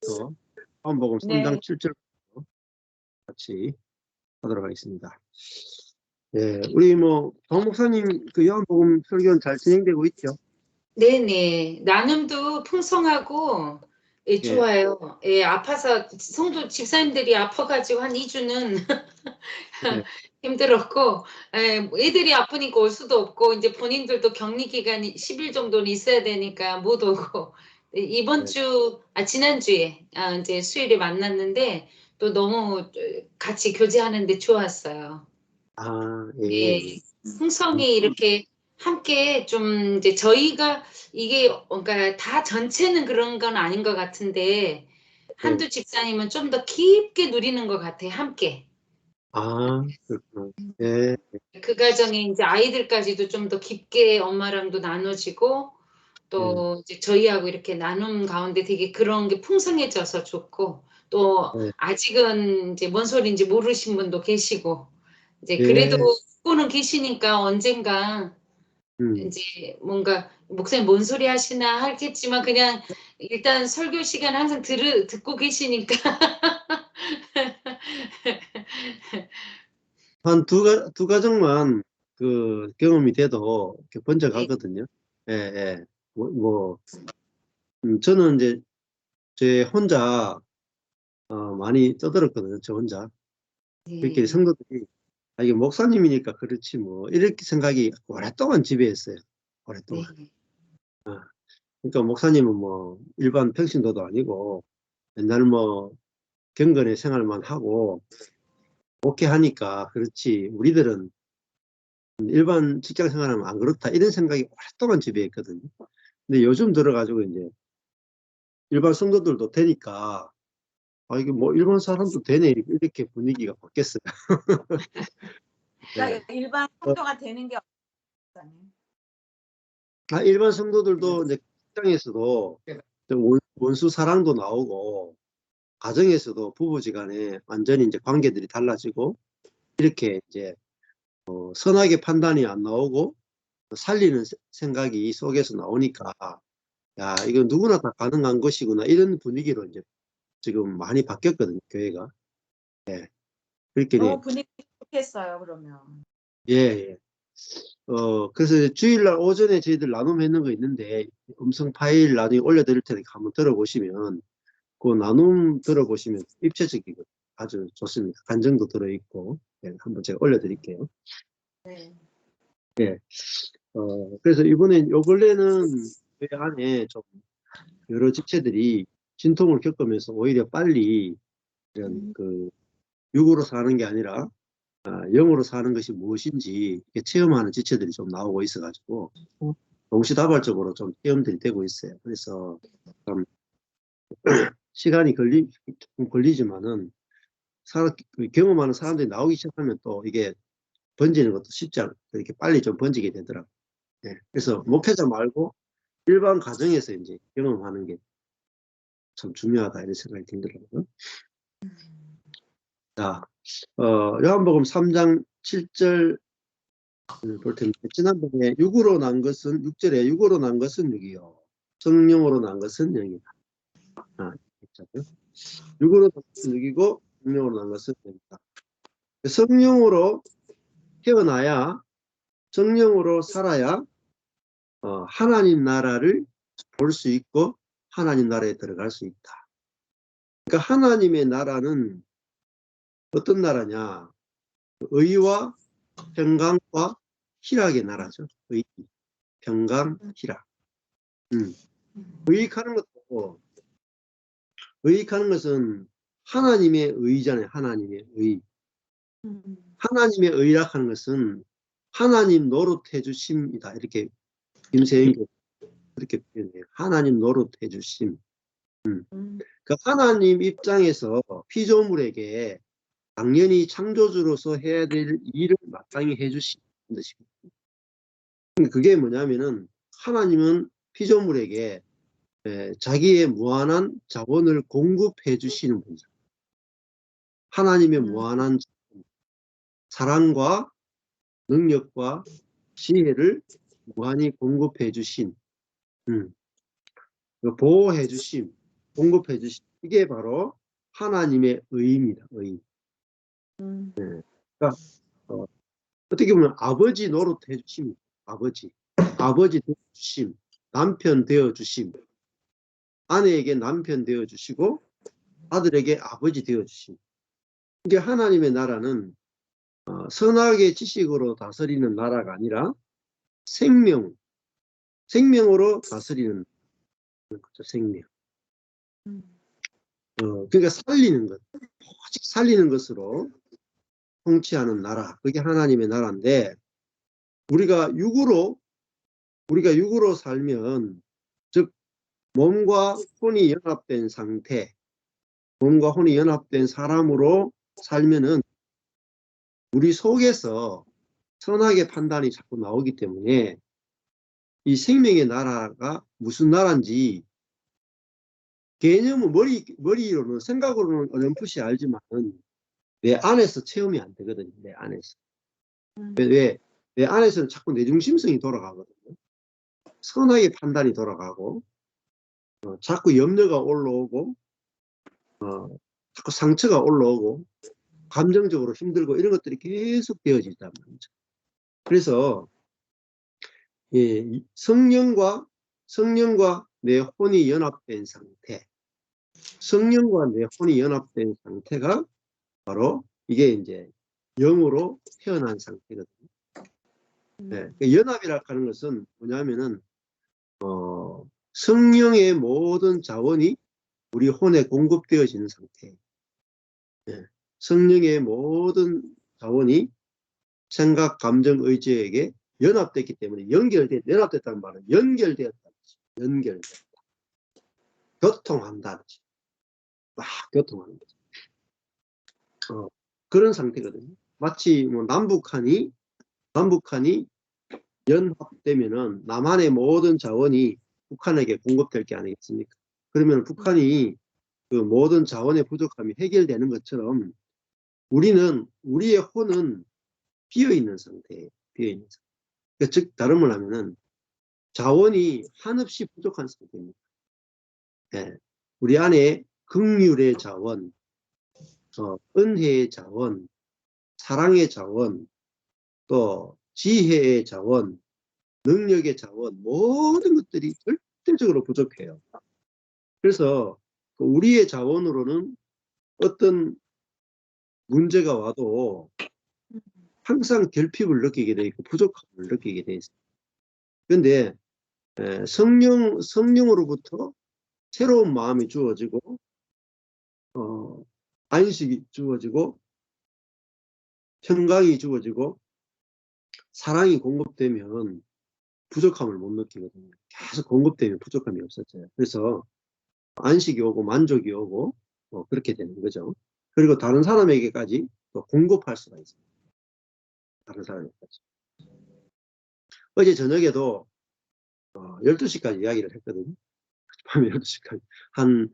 1절부터 요한복음 3장 네. 7절부터 같이 하도록 하겠습니다. 예, 우리 정 목사님 그 요한복음 설교는 잘 진행되고 있죠? 네네. 나눔도 풍성하고 예, 예, 좋아요. 예, 아파서 성도 집사님들이 아파가지고 한 2주는 예, 힘들었고, 예, 애들이 아프니까 올 수도 없고, 이제 본인들도 격리 기간이 10일 정도는 있어야 되니까 못 오고, 예, 이번 예. 주, 지난주에 이제 수요일에 만났는데 또 너무 같이 교제하는데 좋았어요. 아, 예, 예. 예, 풍성이 이렇게 함께 좀 이제 저희가 이게 뭔가 다 전체는 그런 건 아닌 것 같은데 예. 한두 집사님은 좀 더 깊게 누리는 것 같아요. 함께. 아, 그렇구나. 예, 그 과정에 이제 아이들까지도 좀 더 깊게 엄마랑도 나눠지고 예, 또 이제 저희하고 이렇게 나눔 가운데 되게 그런 게 풍성해져서 좋고 또 예, 아직은 이제 뭔 소리인지 모르신 분도 계시고 이제 그래도 예, 듣고는 계시니까 언젠가 음. 이제 뭔가 목사님 뭔 소리 하시나 하겠지만 그냥 일단 설교 시간 항상 듣고 계시니까 한 두 가정만 그 경험이 돼도 이렇게 네, 번져가거든요. 예, 예. 저는 이제 제 혼자 많이 떠들었거든요. 저 혼자. 그렇게 네, 성도들이 이게 목사님이니까 그렇지 뭐 이렇게 생각이 오랫동안 지배했어요. 네, 오랫동안. 그러니까 목사님은 뭐 일반 평신도도 아니고 맨날 뭐 경건의 생활만 하고 목회하니까 그렇지 우리들은 일반 직장 생활하면 안 그렇다 이런 생각이 오랫동안 지배했거든요. 근데 요즘 들어가지고 이제 일반 성도들도 되니까 이게 뭐 일반 사람도 되네 이렇게 분위기가 바뀌었어요. 네. 그러니까 일반 성도가 되는 게 없잖아요. 일반 성도들도 이제 직장에서도 원수 사랑도 나오고 가정에서도 부부지간에 완전히 이제 관계들이 달라지고 이렇게 이제 선하게 판단이 안 나오고 살리는 생각이 속에서 나오니까 야 이건 누구나 다 가능한 것이구나 이런 분위기로 이제 지금 많이 바뀌었거든요 교회가. 예. 그렇게 분위기 좋겠어요, 그러면. 예, 예. 그래서 주일날 오전에 저희들 나눔했는 거 있는데 음성 파일 나중에 올려드릴 테니까 한번 들어보시면 그 나눔 들어보시면 입체적이고 아주 좋습니다. 간증도 들어있고 예, 한번 제가 올려드릴게요. 네. 예. 그래서 이번엔 요 근래는 저희 안에 좀 여러 집체들이 진통을 겪으면서 오히려 빨리 이런 그 육으로 사는 게 아니라 영으로 사는 것이 무엇인지 이렇게 체험하는 지체들이 좀 나오고 있어가지고 동시다발적으로 좀 체험들이 되고 있어요. 그래서 좀 시간이 조금 걸리지만은 경험하는 사람들이 나오기 시작하면 또 이게 번지는 것도 쉽지 않고 이렇게 빨리 좀 번지게 되더라고요. 예. 그래서 목회자 말고 일반 가정에서 이제 경험하는 게 참 중요하다 이런 생각이 들더라고요. 자, 요한복음 3장 7절 볼 텐데 지난번에 6으로 난 것은 6절에 6으로 난 것은 6이요. 성령으로 난 것은 0이다. 있잖아요. 6으로 난 것은 6이고 성령으로 난 것은 0이다. 성령으로 태어나야 성령으로 살아야 하나님 나라를 볼 수 있고 하나님 나라에 들어갈 수 있다. 그러니까 하나님의 나라는 어떤 나라냐? 의와 평강과 희락의 나라죠. 의, 평강, 희락. 의익하는 것도 의익하는 것은 하나님의 의잖아요. 하나님의 의. 하나님의 의락하는 것은 하나님 노릇해 주심이다. 이렇게 김세인 그렇게 표현해요. 하나님 노릇해 주심. 그 하나님 입장에서 피조물에게 당연히 창조주로서 해야 될 일을 마땅히 해주시는 것이거든요. 그게 뭐냐면은 하나님은 피조물에게 자기의 무한한 자원을 공급해 주시는 분이죠. 하나님의 무한한 사랑과 능력과 지혜를 무한히 공급해 주신 보호해 주심, 공급해 주심 이게 바로 하나님의 의입니다. 의. 그러니까 어떻게 보면 아버지 노릇해 주심, 아버지 되어 주심, 남편 되어 주심, 아내에게 남편 되어 주시고 아들에게 아버지 되어 주심. 이게 하나님의 나라는 선악의 지식으로 다스리는 나라가 아니라 생명으로 다스리는 거죠. 생명. 그러니까 살리는 것, 오직 살리는 것으로 통치하는 나라, 그게 하나님의 나라인데 우리가 육으로 살면, 즉 몸과 혼이 연합된 상태, 몸과 혼이 연합된 사람으로 살면은 우리 속에서 선악의 판단이 자꾸 나오기 때문에 이 생명의 나라가 무슨 나라인지 개념은 머리로는, 생각으로는 어렴풋이 알지만 내 안에서 체험이 안 되거든요. 내 안에서. 왜? 내 안에서는 자꾸 내 중심성이 돌아가거든요. 선악의 판단이 돌아가고 자꾸 염려가 올라오고 자꾸 상처가 올라오고 감정적으로 힘들고 이런 것들이 계속 되어진단 말이죠. 그래서 성령과 내 혼이 연합된 상태, 성령과 내 혼이 연합된 상태가 바로 이게 이제 영으로 태어난 상태거든요. 네, 연합이라고 하는 것은 뭐냐면은 성령의 모든 자원이 우리 혼에 공급되어지는 상태. 네, 성령의 모든 자원이 생각, 감정, 의지에게 연합됐기 때문에 연합됐다는 말은 연결되었다는 거죠. 연결됐다. 교통한다는 거죠. 막 교통하는 거죠. 그런 상태거든요. 마치 뭐 남북한이 연합되면은 남한의 모든 자원이 북한에게 공급될 게 아니겠습니까? 그러면 북한이 그 모든 자원의 부족함이 해결되는 것처럼 우리의 혼은 비어있는 상태예요. 비어있는 상태. 그러니까 즉 다른 말 하면은 자원이 한없이 부족한 상태입니다. 네. 우리 안에 긍휼의 자원, 은혜의 자원, 사랑의 자원, 또 지혜의 자원, 능력의 자원, 모든 것들이 절대적으로 부족해요. 그래서 우리의 자원으로는 어떤 문제가 와도 항상 결핍을 느끼게 돼 있고 부족함을 느끼게 돼 있어요. 그런데 성령으로부터 새로운 마음이 주어지고 안식이 주어지고 평강이 주어지고 사랑이 공급되면 부족함을 못 느끼거든요. 계속 공급되면 부족함이 없어져요. 그래서 안식이 오고 만족이 오고 그렇게 되는 거죠. 그리고 다른 사람에게까지 또 공급할 수가 있어요. 다른 사람에게까지. 어제 저녁에도 12시까지 이야기를 했거든요. 밤에 12시까지. 한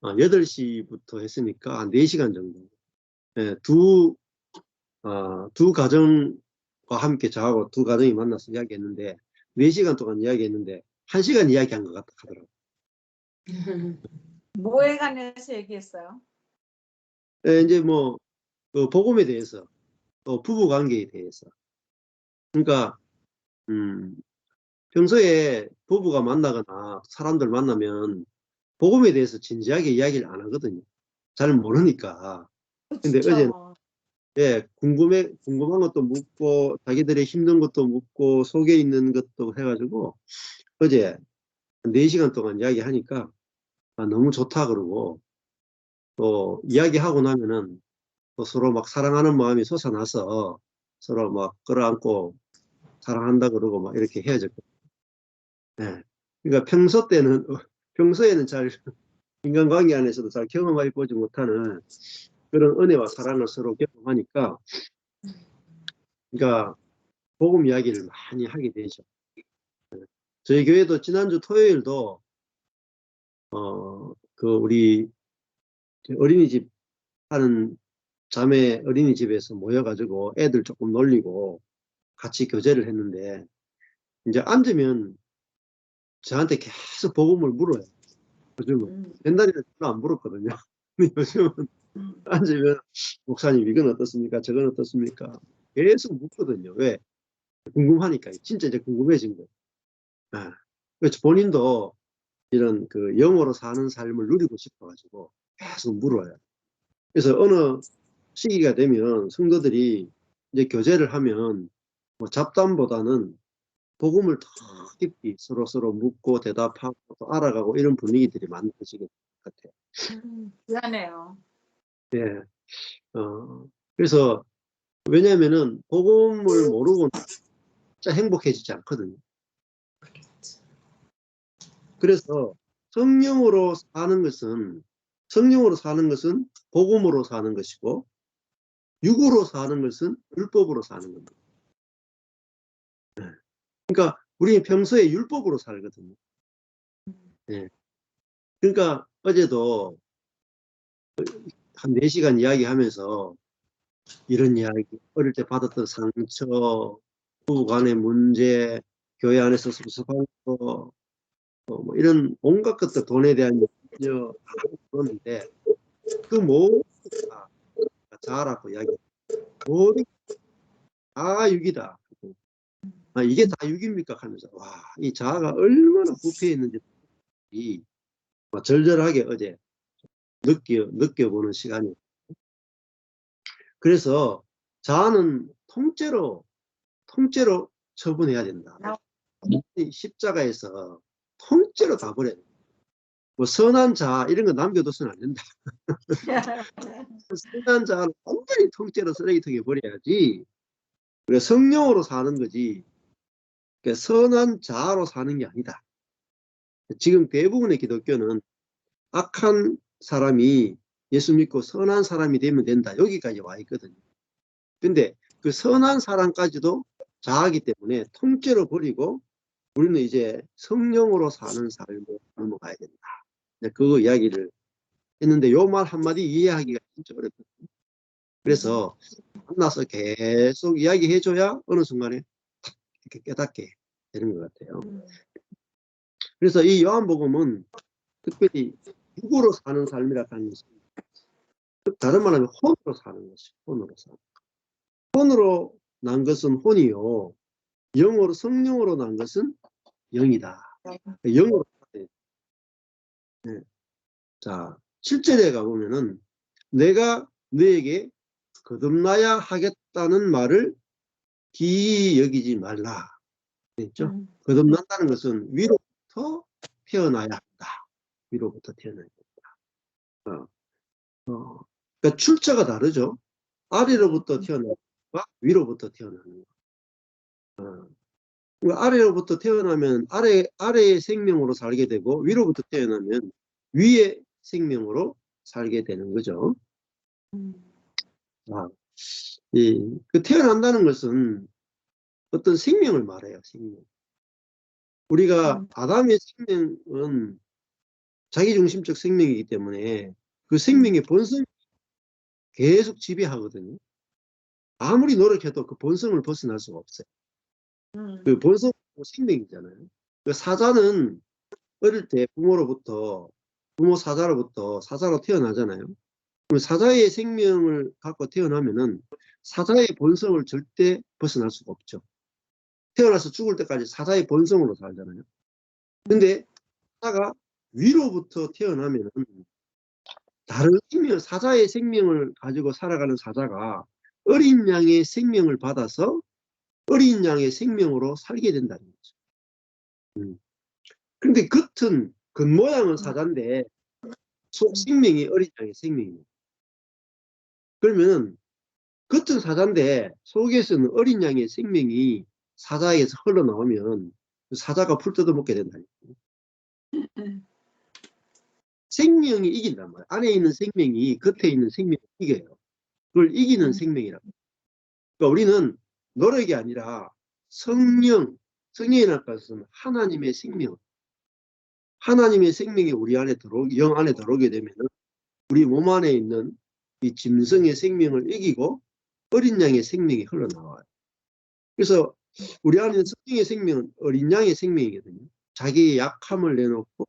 8시부터 했으니까 한 4시간 정도. 네, 두 가정과 함께 저하고 두 가정이 만나서 이야기했는데 4시간 동안 이야기했는데 1시간 이야기한 것 같다 하더라고요. 뭐에 관해서 얘기했어요? 이제 뭐 복음에 대해서, 또 부부 관계에 대해서. 그러니까 평소에 부부가 만나거나 사람들 만나면 복음에 대해서 진지하게 이야기를 안 하거든요. 잘 모르니까. 근데 어제는 궁금한 것도 묻고 자기들의 힘든 것도 묻고 속에 있는 것도 해가지고 어제 4시간 동안 이야기하니까 너무 좋다 그러고, 또 이야기하고 나면은 또 서로 막 사랑하는 마음이 솟아나서 서로 막 끌어안고 사랑한다 그러고 막 이렇게 헤어졌거든요. 네. 그러니까 평소에는 잘 인간관계 안에서도 잘 경험해 보지 못하는 그런 은혜와 사랑을 서로 경험하니까, 그러니까 복음 이야기를 많이 하게 되죠. 저희 교회도 지난주 토요일도 우리 어린이집 하는 자매 어린이집에서 모여가지고 애들 조금 놀리고 같이 교제를 했는데, 이제 앉으면 저한테 계속 복음을 물어요. 요즘은 옛날에는 별로 안 물었거든요. 근데 요즘은 앉으면 목사님 이건 어떻습니까? 저건 어떻습니까? 계속 묻거든요. 왜? 궁금하니까. 진짜 이제 궁금해진 거예요. 아, 그래서 본인도 이런 그 영어로 사는 삶을 누리고 싶어가지고 계속 물어요. 그래서 어느 시기가 되면 성도들이 이제 교제를 하면 뭐 잡담보다는 복음을 더 깊이 서로 묻고 대답하고 또 알아가고 이런 분위기들이 만들어지게 될 것 같아요. 미안해요. 예. 그래서 왜냐면은 복음을 모르고는 진짜 행복해지지 않거든요. 그래서 성령으로 사는 것은 복음으로 사는 것이고 육으로 사는 것은 율법으로 사는 겁니다. 그러니까 우리 평소에 율법으로 살거든요. 예. 그러니까 어제도 한 4시간 이야기하면서 이런 이야기, 어릴 때 받았던 상처, 부부 간의 문제, 교회 안에서 섭섭한 거, 뭐 이런 온갖 것들, 돈에 대한 염려, 그러는데 그 모든 다 자아라고 이야기. 모든 다 육이다. 아, 이게 다 육입니까? 하면서 와, 이 자아가 얼마나 부패해 있는지 절절하게 어제 느껴보는 시간이. 그래서 자아는 통째로 처분해야 된다. 이 십자가에서 통째로 다 버려야 된다. 뭐 선한 자아 이런 거 남겨둬서는 안 된다. 선한 자아는 완전히 통째로 쓰레기통에 버려야지. 우리가 성령으로 사는 거지. 그러니까 선한 자아로 사는 게 아니다. 지금 대부분의 기독교는 악한 사람이 예수 믿고 선한 사람이 되면 된다. 여기까지 와 있거든요. 근데 그 선한 사람까지도 자아기 때문에 통째로 버리고 우리는 이제 성령으로 사는 삶으로 넘어가야 된다. 그 이야기를 했는데 요 말 한마디 이해하기가 진짜 어렵거든요. 그래서 만나서 계속 이야기해줘야 어느 순간에 탁 이렇게 깨닫게 되는 것 같아요. 그래서 이 요한복음은 특별히 육으로 사는 삶이라 하는 것은 다른 말하면 혼으로 사는 것이죠. 혼으로 사는 것. 혼으로 난 것은 혼이요. 영으로 성령으로 난 것은 영이다. 영으로 살아야 네. 자, 7절에 가보면은 내가 너에게 거듭나야 하겠다는 말을 기이 여기지 말라. 됐죠? 거듭난다는 것은 위로부터 태어나야 한다. 위로부터 태어나야 한다. 그러니까 출처가 다르죠. 아래로부터 태어나는 것과 위로부터 태어나는 것. 아래로부터 태어나면 아래의 생명으로 살게 되고 위로부터 태어나면 위의 생명으로 살게 되는 거죠. 그 태어난다는 것은 어떤 생명을 말해요. 생명. 우리가 아담의 생명은 자기중심적 생명이기 때문에 그 생명의 본성이 계속 지배하거든요. 아무리 노력해도 그 본성을 벗어날 수가 없어요. 그 본성은 생명이잖아요. 그 사자는 어릴 때 부모 사자로부터 사자로 태어나잖아요. 그럼 사자의 생명을 갖고 태어나면은 사자의 본성을 절대 벗어날 수가 없죠. 태어나서 죽을 때까지 사자의 본성으로 살잖아요. 근데 사자가 위로부터 태어나면은 다른 생명, 사자의 생명을 가지고 살아가는 사자가 어린 양의 생명을 받아서 어린 양의 생명으로 살게 된다는 거죠. 그런데 겉모양은 사자인데 속 생명이 어린 양의 생명입니다. 그러면 겉은 사자인데 속에서는 어린 양의 생명이 사자에서 흘러나오면 사자가 풀 뜯어먹게 된다는 거예요. 생명이 이긴단 말이에요. 안에 있는 생명이 겉에 있는 생명을 이겨요. 그걸 이기는 생명이라고. 그러니까 우리는 노력이 아니라 성령이라는 것은 하나님의 생명. 하나님의 생명이 우리 안에 영 안에 들어오게 되면 우리 몸 안에 있는 이 짐승의 생명을 이기고 어린 양의 생명이 흘러나와요. 그래서 우리 안에 있는 성령의 생명은 어린 양의 생명이거든요. 자기의 약함을 내놓고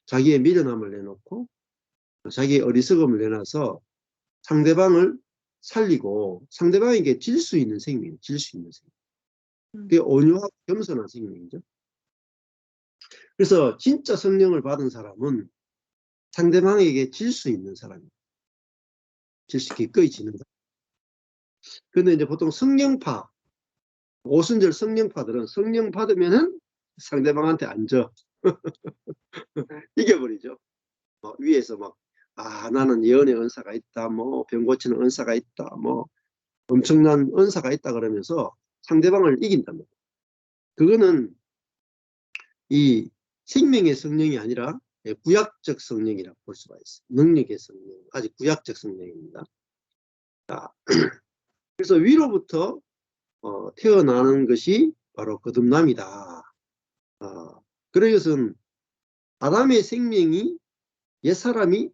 자기의 미련함을 내놓고 자기의 어리석음을 내놔서 상대방을 살리고 상대방에게 질 수 있는 생명이에요. 질 수 있는 생명. 그게 온유하고 겸손한 생명이죠. 그래서 진짜 성령을 받은 사람은 상대방에게 질 수 있는 사람이에요. 질 수 기꺼이 지는 사람. 근데 이제 보통 성령파, 오순절 성령파들은 성령 받으면은 상대방한테 안 져. 이겨버리죠. 위에서 막, 나는 예언의 은사가 있다, 병 고치는 은사가 있다, 엄청난 은사가 있다 그러면서 상대방을 이긴단 말이에요. 그거는 이 생명의 성령이 아니라 구약적 성령이라고 볼 수가 있어요. 능력의 성령, 아직 구약적 성령입니다. 자, 그래서 위로부터 태어나는 것이 바로 거듭남이다. 그런 것은 아담의 생명이 옛사람이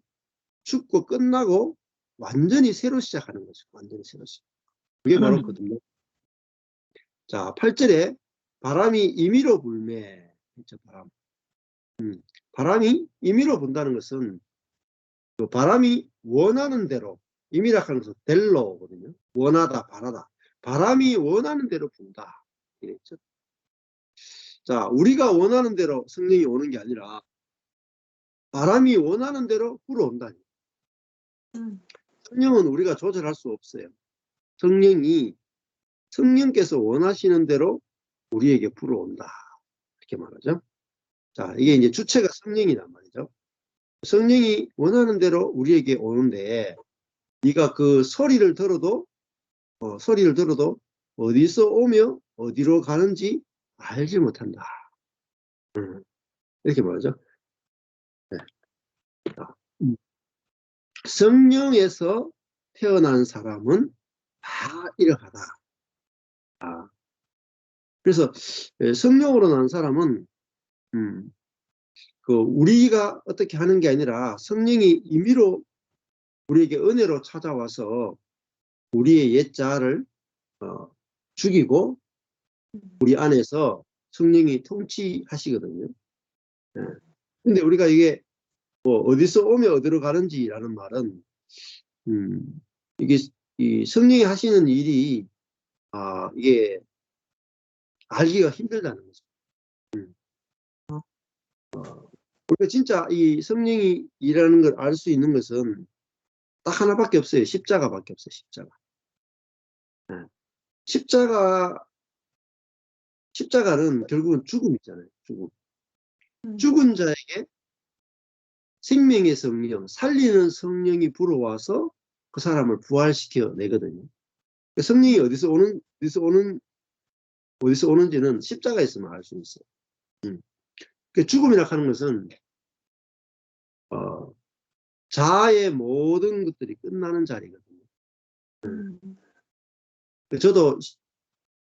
죽고 끝나고 완전히 새로 시작하는 거죠. 완전히 새로 시작. 그게 바로 거듭남. 자, 8절에 바람이 임의로 불매. 바람. 바람이 임의로 분다는 것은 그 바람이 원하는 대로, 임의라 하는 것은 델로거든요. 원하다, 바라다. 바람이 원하는 대로 분다. 이랬죠. 자, 우리가 원하는 대로 성령이 오는 게 아니라 바람이 원하는 대로 불어온다니. 성령은 우리가 조절할 수 없어요. 성령께서 원하시는 대로 우리에게 불어온다. 이렇게 말하죠. 자, 이게 이제 주체가 성령이란 말이죠. 성령이 원하는 대로 우리에게 오는데, 네가 그 소리를 들어도 어디서 오며 어디로 가는지 알지 못한다. 이렇게 말하죠. 네. 성령에서 태어난 사람은 다 이러하다. 그래서 성령으로 난 사람은 우리가 어떻게 하는 게 아니라 성령이 임의로 우리에게 은혜로 찾아와서 우리의 옛자를 죽이고 우리 안에서 성령이 통치하시거든요. 근데 우리가 이게 어디서 오며 어디로 가는지라는 말은 이게 이 성령이 하시는 일이 이게 알기가 힘들다는 거죠. 우리가 진짜 이 성령이 일하는 걸 알 수 있는 것은 딱 하나밖에 없어요. 십자가밖에 없어요. 십자가는 결국은 죽음이잖아요. 죽음. 죽은 자에게 생명의 성령, 살리는 성령이 불어와서 그 사람을 부활시켜 내거든요. 성령이 어디서 오는지는 십자가에 있으면 알 수 있어요. 죽음이라 하는 것은 자아의 모든 것들이 끝나는 자리거든요. 저도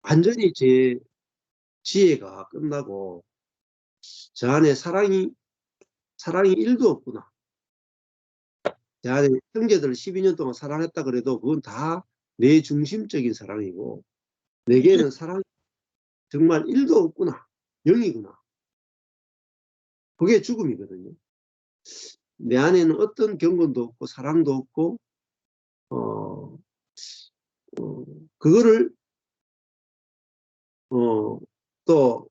완전히 제 지혜가 끝나고 저 안에 사랑이 1도 없구나. 제 안에 형제들 12년 동안 사랑했다 그래도 그건 다 내 중심적인 사랑이고 내게는 사랑이 정말 1도 없구나. 0이구나. 그게 죽음이거든요. 내 안에는 어떤 경건도 없고 사랑도 없고 그거를 또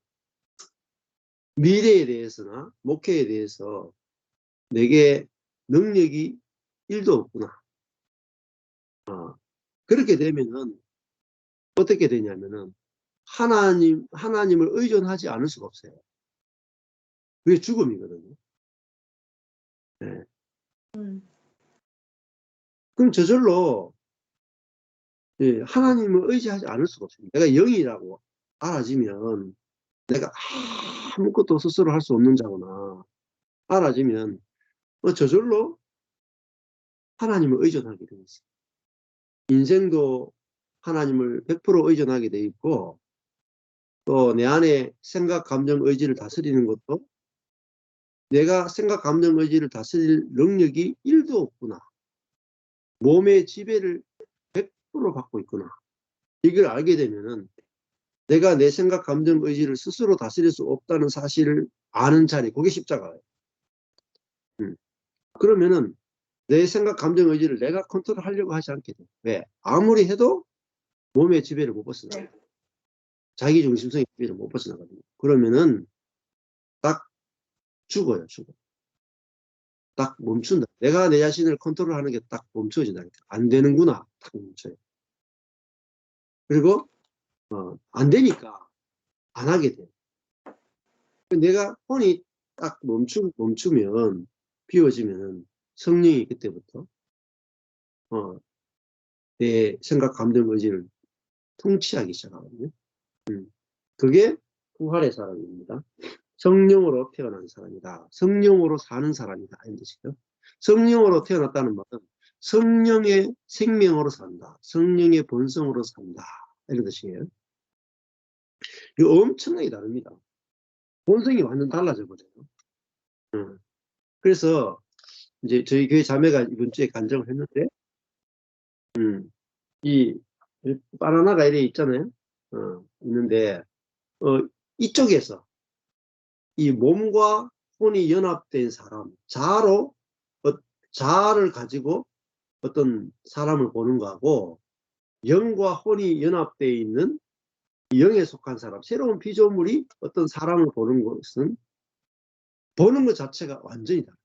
미래에 대해서나 목회에 대해서 내게 능력이 1도 없구나. 그렇게 되면은 어떻게 되냐면은 하나님을 의존하지 않을 수가 없어요. 그게 죽음이거든요. 네. 그럼 저절로 하나님을 의지하지 않을 수가 없습니다. 내가 영이라고 알아지면 내가 아무것도 스스로 할 수 없는 자거나 알아지면 저절로 하나님을 의존하게 되어 있어요. 인생도 하나님을 100% 의존하게 돼 있고 또 내 안에 생각, 감정, 의지를 다스리는 것도 내가 생각, 감정, 의지를 다스릴 능력이 1도 없구나. 몸의 지배를 100% 받고 있구나. 이걸 알게 되면은 내가 내 생각, 감정, 의지를 스스로 다스릴 수 없다는 사실을 아는 자리, 그게 십자가예요. 그러면은 내 생각, 감정, 의지를 내가 컨트롤하려고 하지 않게 돼. 왜? 아무리 해도 몸의 지배를 못 벗어나. 자기 중심성의 지배를 못 벗어나거든요. 그러면은 딱 죽어요, 죽어. 딱 멈춘다. 내가 내 자신을 컨트롤하는 게 딱 멈춰진다니까. 안 되는구나. 딱 멈춰요. 그리고 안 되니까 안 하게 돼. 내가 혼이 딱 멈추면, 비워지면 성령이 그때부터 내 생각, 감정, 의지를 통치하기 시작하거든요. 그게 부활의 사람입니다. 성령으로 태어난 사람이다. 성령으로 사는 사람이다. 이런 뜻이죠. 성령으로 태어났다는 말은 성령의 생명으로 산다. 성령의 본성으로 산다. 이런 뜻이에요. 이거 엄청나게 다릅니다. 본성이 완전 달라져 버려요. 그래서 이제 저희 교회 자매가 이번 주에 간증을 했는데, 이 바나나가 이래 있잖아요. 있는데 이쪽에서 이 몸과 혼이 연합된 사람, 자아를 가지고 어떤 사람을 보는 거하고, 영과 혼이 연합되어 있는 영에 속한 사람, 새로운 피조물이 어떤 사람을 보는 것은 보는 것 자체가 완전히 달라요.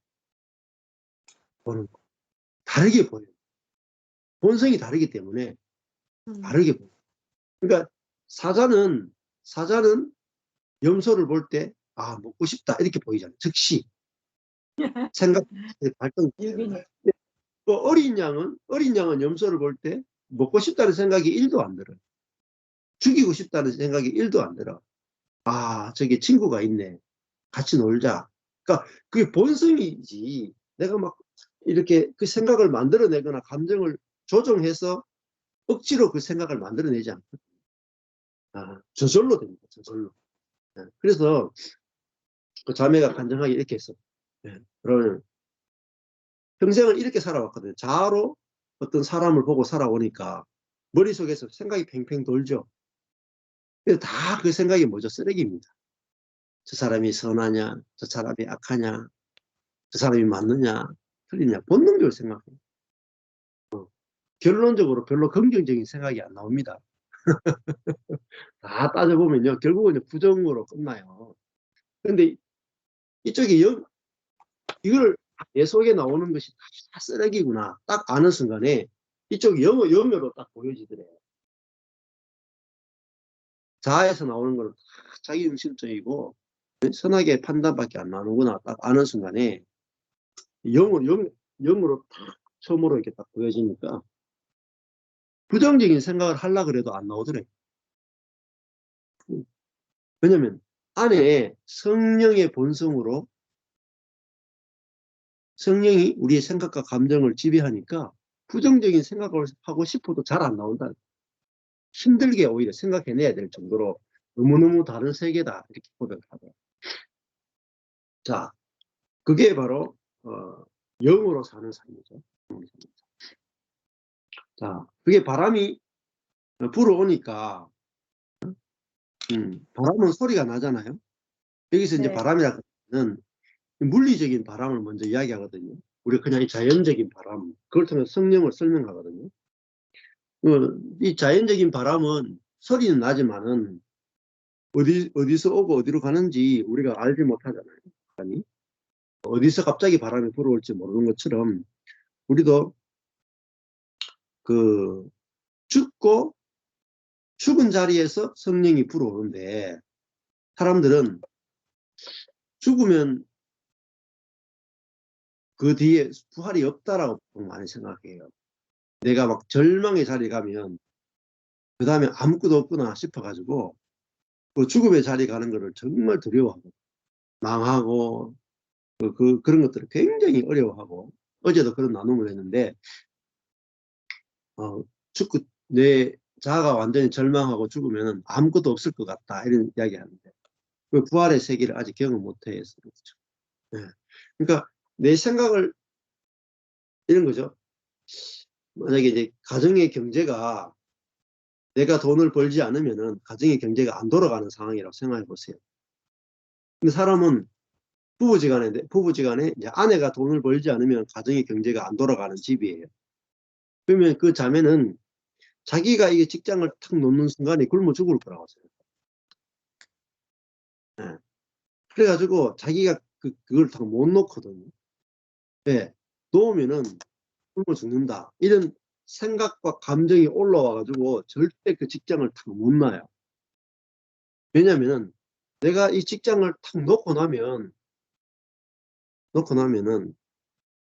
보는 거. 다르게 보여요. 본성이 다르기 때문에 다르게 보여요. 그러니까 사자는 염소를 볼 때 먹고 싶다 이렇게 보이잖아요. 즉시 생각 발동. 어린 양은 염소를 볼 때 먹고 싶다는 생각이 1도 안 들어요. 죽이고 싶다는 생각이 1도 안 들어. 저기 친구가 있네. 같이 놀자. 그러니까 그게 본성이지. 내가 막 이렇게 그 생각을 만들어내거나 감정을 조정해서 억지로 그 생각을 만들어내지 않거든요. 저절로 됩니다. 저절로. 그래서 그 자매가 간증하기 이렇게 했어. 그러면 평생을 이렇게 살아왔거든요. 자아로 어떤 사람을 보고 살아오니까 머릿속에서 생각이 팽팽 돌죠. 그래서 다 그 생각이 뭐죠? 쓰레기입니다. 저 사람이 선하냐? 저 사람이 악하냐? 저 사람이 맞느냐? 틀리냐? 본능적으로 생각해요. 결론적으로 별로 긍정적인 생각이 안 나옵니다. 다 따져보면요. 결국은 부정으로 끝나요. 그런데 이쪽이 이걸 내 속에 나오는 것이 다 쓰레기구나. 딱 아는 순간에 이쪽이 영어로 딱 보여지더래요. 자아에서 나오는 건 자기 중심적이고 선하게 판단밖에 안 나오는구나. 딱 아는 순간에 영으로 딱 처음으로 이렇게 딱 보여지니까 부정적인 생각을 하려고 그래도 안 나오더래요. 왜냐면 안에 성령의 본성으로 성령이 우리의 생각과 감정을 지배하니까 부정적인 생각을 하고 싶어도 잘 안 나온다. 힘들게 오히려 생각해내야 될 정도로 너무너무 다른 세계다 이렇게 고백을 하더라고요. 자, 그게 바로 영으로 사는 삶이죠. 자, 그게 바람이 불어오니까 바람은 소리가 나잖아요. 여기서 이제 바람이라는 물리적인 바람을 먼저 이야기하거든요. 우리가 그냥 이 자연적인 바람, 그걸 통해서 성령을 설명하거든요. 이 자연적인 바람은 소리는 나지만은 어디서 오고 어디로 가는지 우리가 알지 못하잖아요. 아니? 어디서 갑자기 바람이 불어올지 모르는 것처럼 우리도 그 죽은 자리에서 성령이 불어오는데 사람들은 죽으면 그 뒤에 부활이 없다라고 많이 생각해요. 내가 막 절망의 자리에 가면 그 다음에 아무것도 없구나 싶어가지고 그 죽음의 자리에 가는 거를 정말 두려워하고 망하고 그런 것들을 굉장히 어려워하고 어제도 그런 나눔을 했는데 내 자아가 완전히 절망하고 죽으면 아무것도 없을 것 같다 이런 이야기 하는데 그 부활의 세계를 아직 경험 못해서 그렇죠. 네. 그러니까 내 생각을 이런 거죠. 만약에 이제 가정의 경제가 내가 돈을 벌지 않으면은 가정의 경제가 안 돌아가는 상황이라고 생각해 보세요. 근데 사람은 부부지간에 이제 아내가 돈을 벌지 않으면 가정의 경제가 안 돌아가는 집이에요. 그러면 그 자매는 자기가 이게 직장을 탁 놓는 순간에 굶어 죽을 거라고 생각해요. 예. 그래가지고 자기가 그걸 탁 못 놓거든요. 예. 놓으면은 굶어 죽는다. 이런 생각과 감정이 올라와가지고 절대 그 직장을 탁 못 놔요. 왜냐면은 내가 이 직장을 탁 놓고 나면은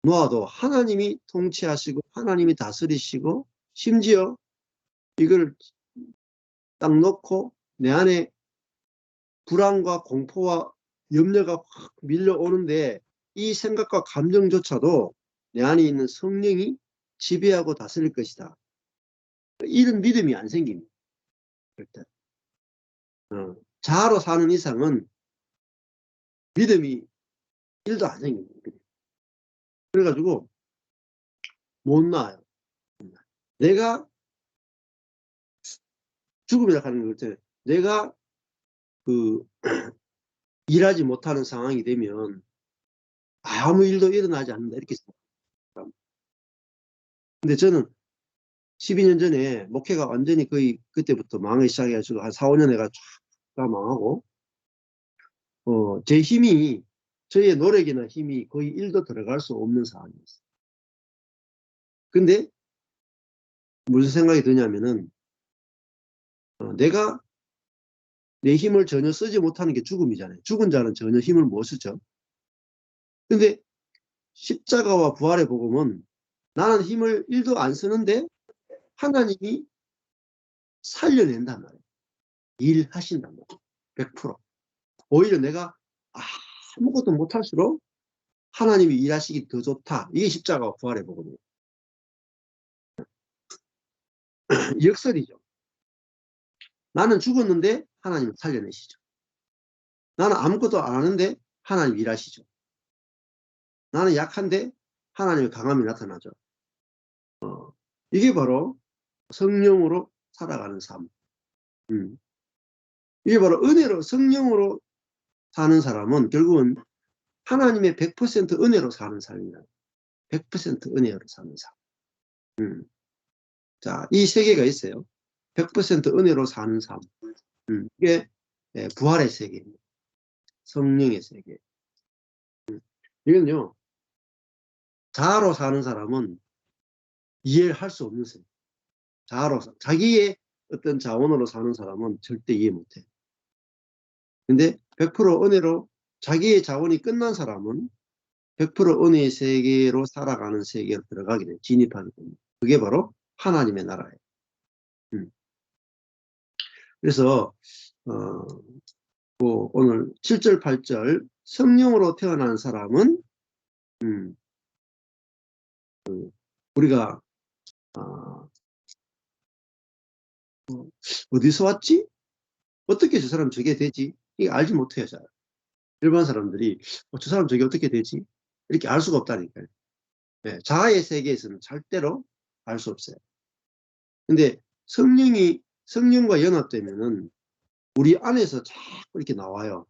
놓아도 하나님이 통치하시고 하나님이 다스리시고 심지어 이걸 딱 놓고 내 안에 불안과 공포와 염려가 확 밀려오는데 이 생각과 감정조차도 내 안에 있는 성령이 지배하고 다스릴 것이다. 이런 믿음이 안 생깁니다. 절대. 자아로 사는 이상은 믿음이 1도 안 생깁니다. 그래가지고 못 나아요. 내가 죽음이라 하는 걸 때 내가 일하지 못하는 상황이 되면 아무 일도 일어나지 않는다 이렇게 생각합니다. 근데 저는 12년 전에 목회가 완전히 거의 그때부터 망하기 시작해가지고 한 4, 5년 해가 쫙 망하고 제 힘이 저의 노력이나 힘이 거의 1도 들어갈 수 없는 상황이었어요. 근데 무슨 생각이 드냐면은 내가 내 힘을 전혀 쓰지 못하는 게 죽음이잖아요. 죽은 자는 전혀 힘을 못 쓰죠. 근데 십자가와 부활의 복음은 나는 힘을 1도 안 쓰는데 하나님이 살려낸단 말이에요. 일하신단 말이에요. 100%. 오히려 내가 아무것도 못할수록 하나님이 일하시기 더 좋다. 이게 십자가와 부활의 복음이에요. 역설이죠. 나는 죽었는데 하나님은 살려내시죠. 나는 아무것도 안 하는데 하나님 일하시죠. 나는 약한데 하나님의 강함이 나타나죠. 이게 바로 성령으로 살아가는 삶. 이게 바로 은혜로 성령으로 사는 사람은 결국은 하나님의 100% 은혜로 사는 삶이다. 100% 은혜로 사는 삶. 자, 이 세 개가 있어요. 100% 은혜로 사는 삶. 이게 부활의 세계입니다. 성령의 세계. 이건요, 자아로 사는 사람은 이해를 할 수 없는 세계. 자기의 어떤 자원으로 사는 사람은 절대 이해 못해. 근데 100% 은혜로 자기의 자원이 끝난 사람은 100% 은혜의 세계로 살아가는 세계로 들어가게 돼. 진입하게 됩니다. 그게 바로 하나님의 나라예요. 그래서 오늘 7절, 8절 성령으로 태어난 사람은 우리가 어디서 왔지? 어떻게 저 사람 저게 되지? 이게 알지 못해요. 잘. 일반 사람들이 저 사람 저게 어떻게 되지? 이렇게 알 수가 없다니까요. 네, 자아의 세계에서는 절대로 알 수 없어요. 근데 성령과 연합되면은 우리 안에서 자꾸 이렇게 나와요.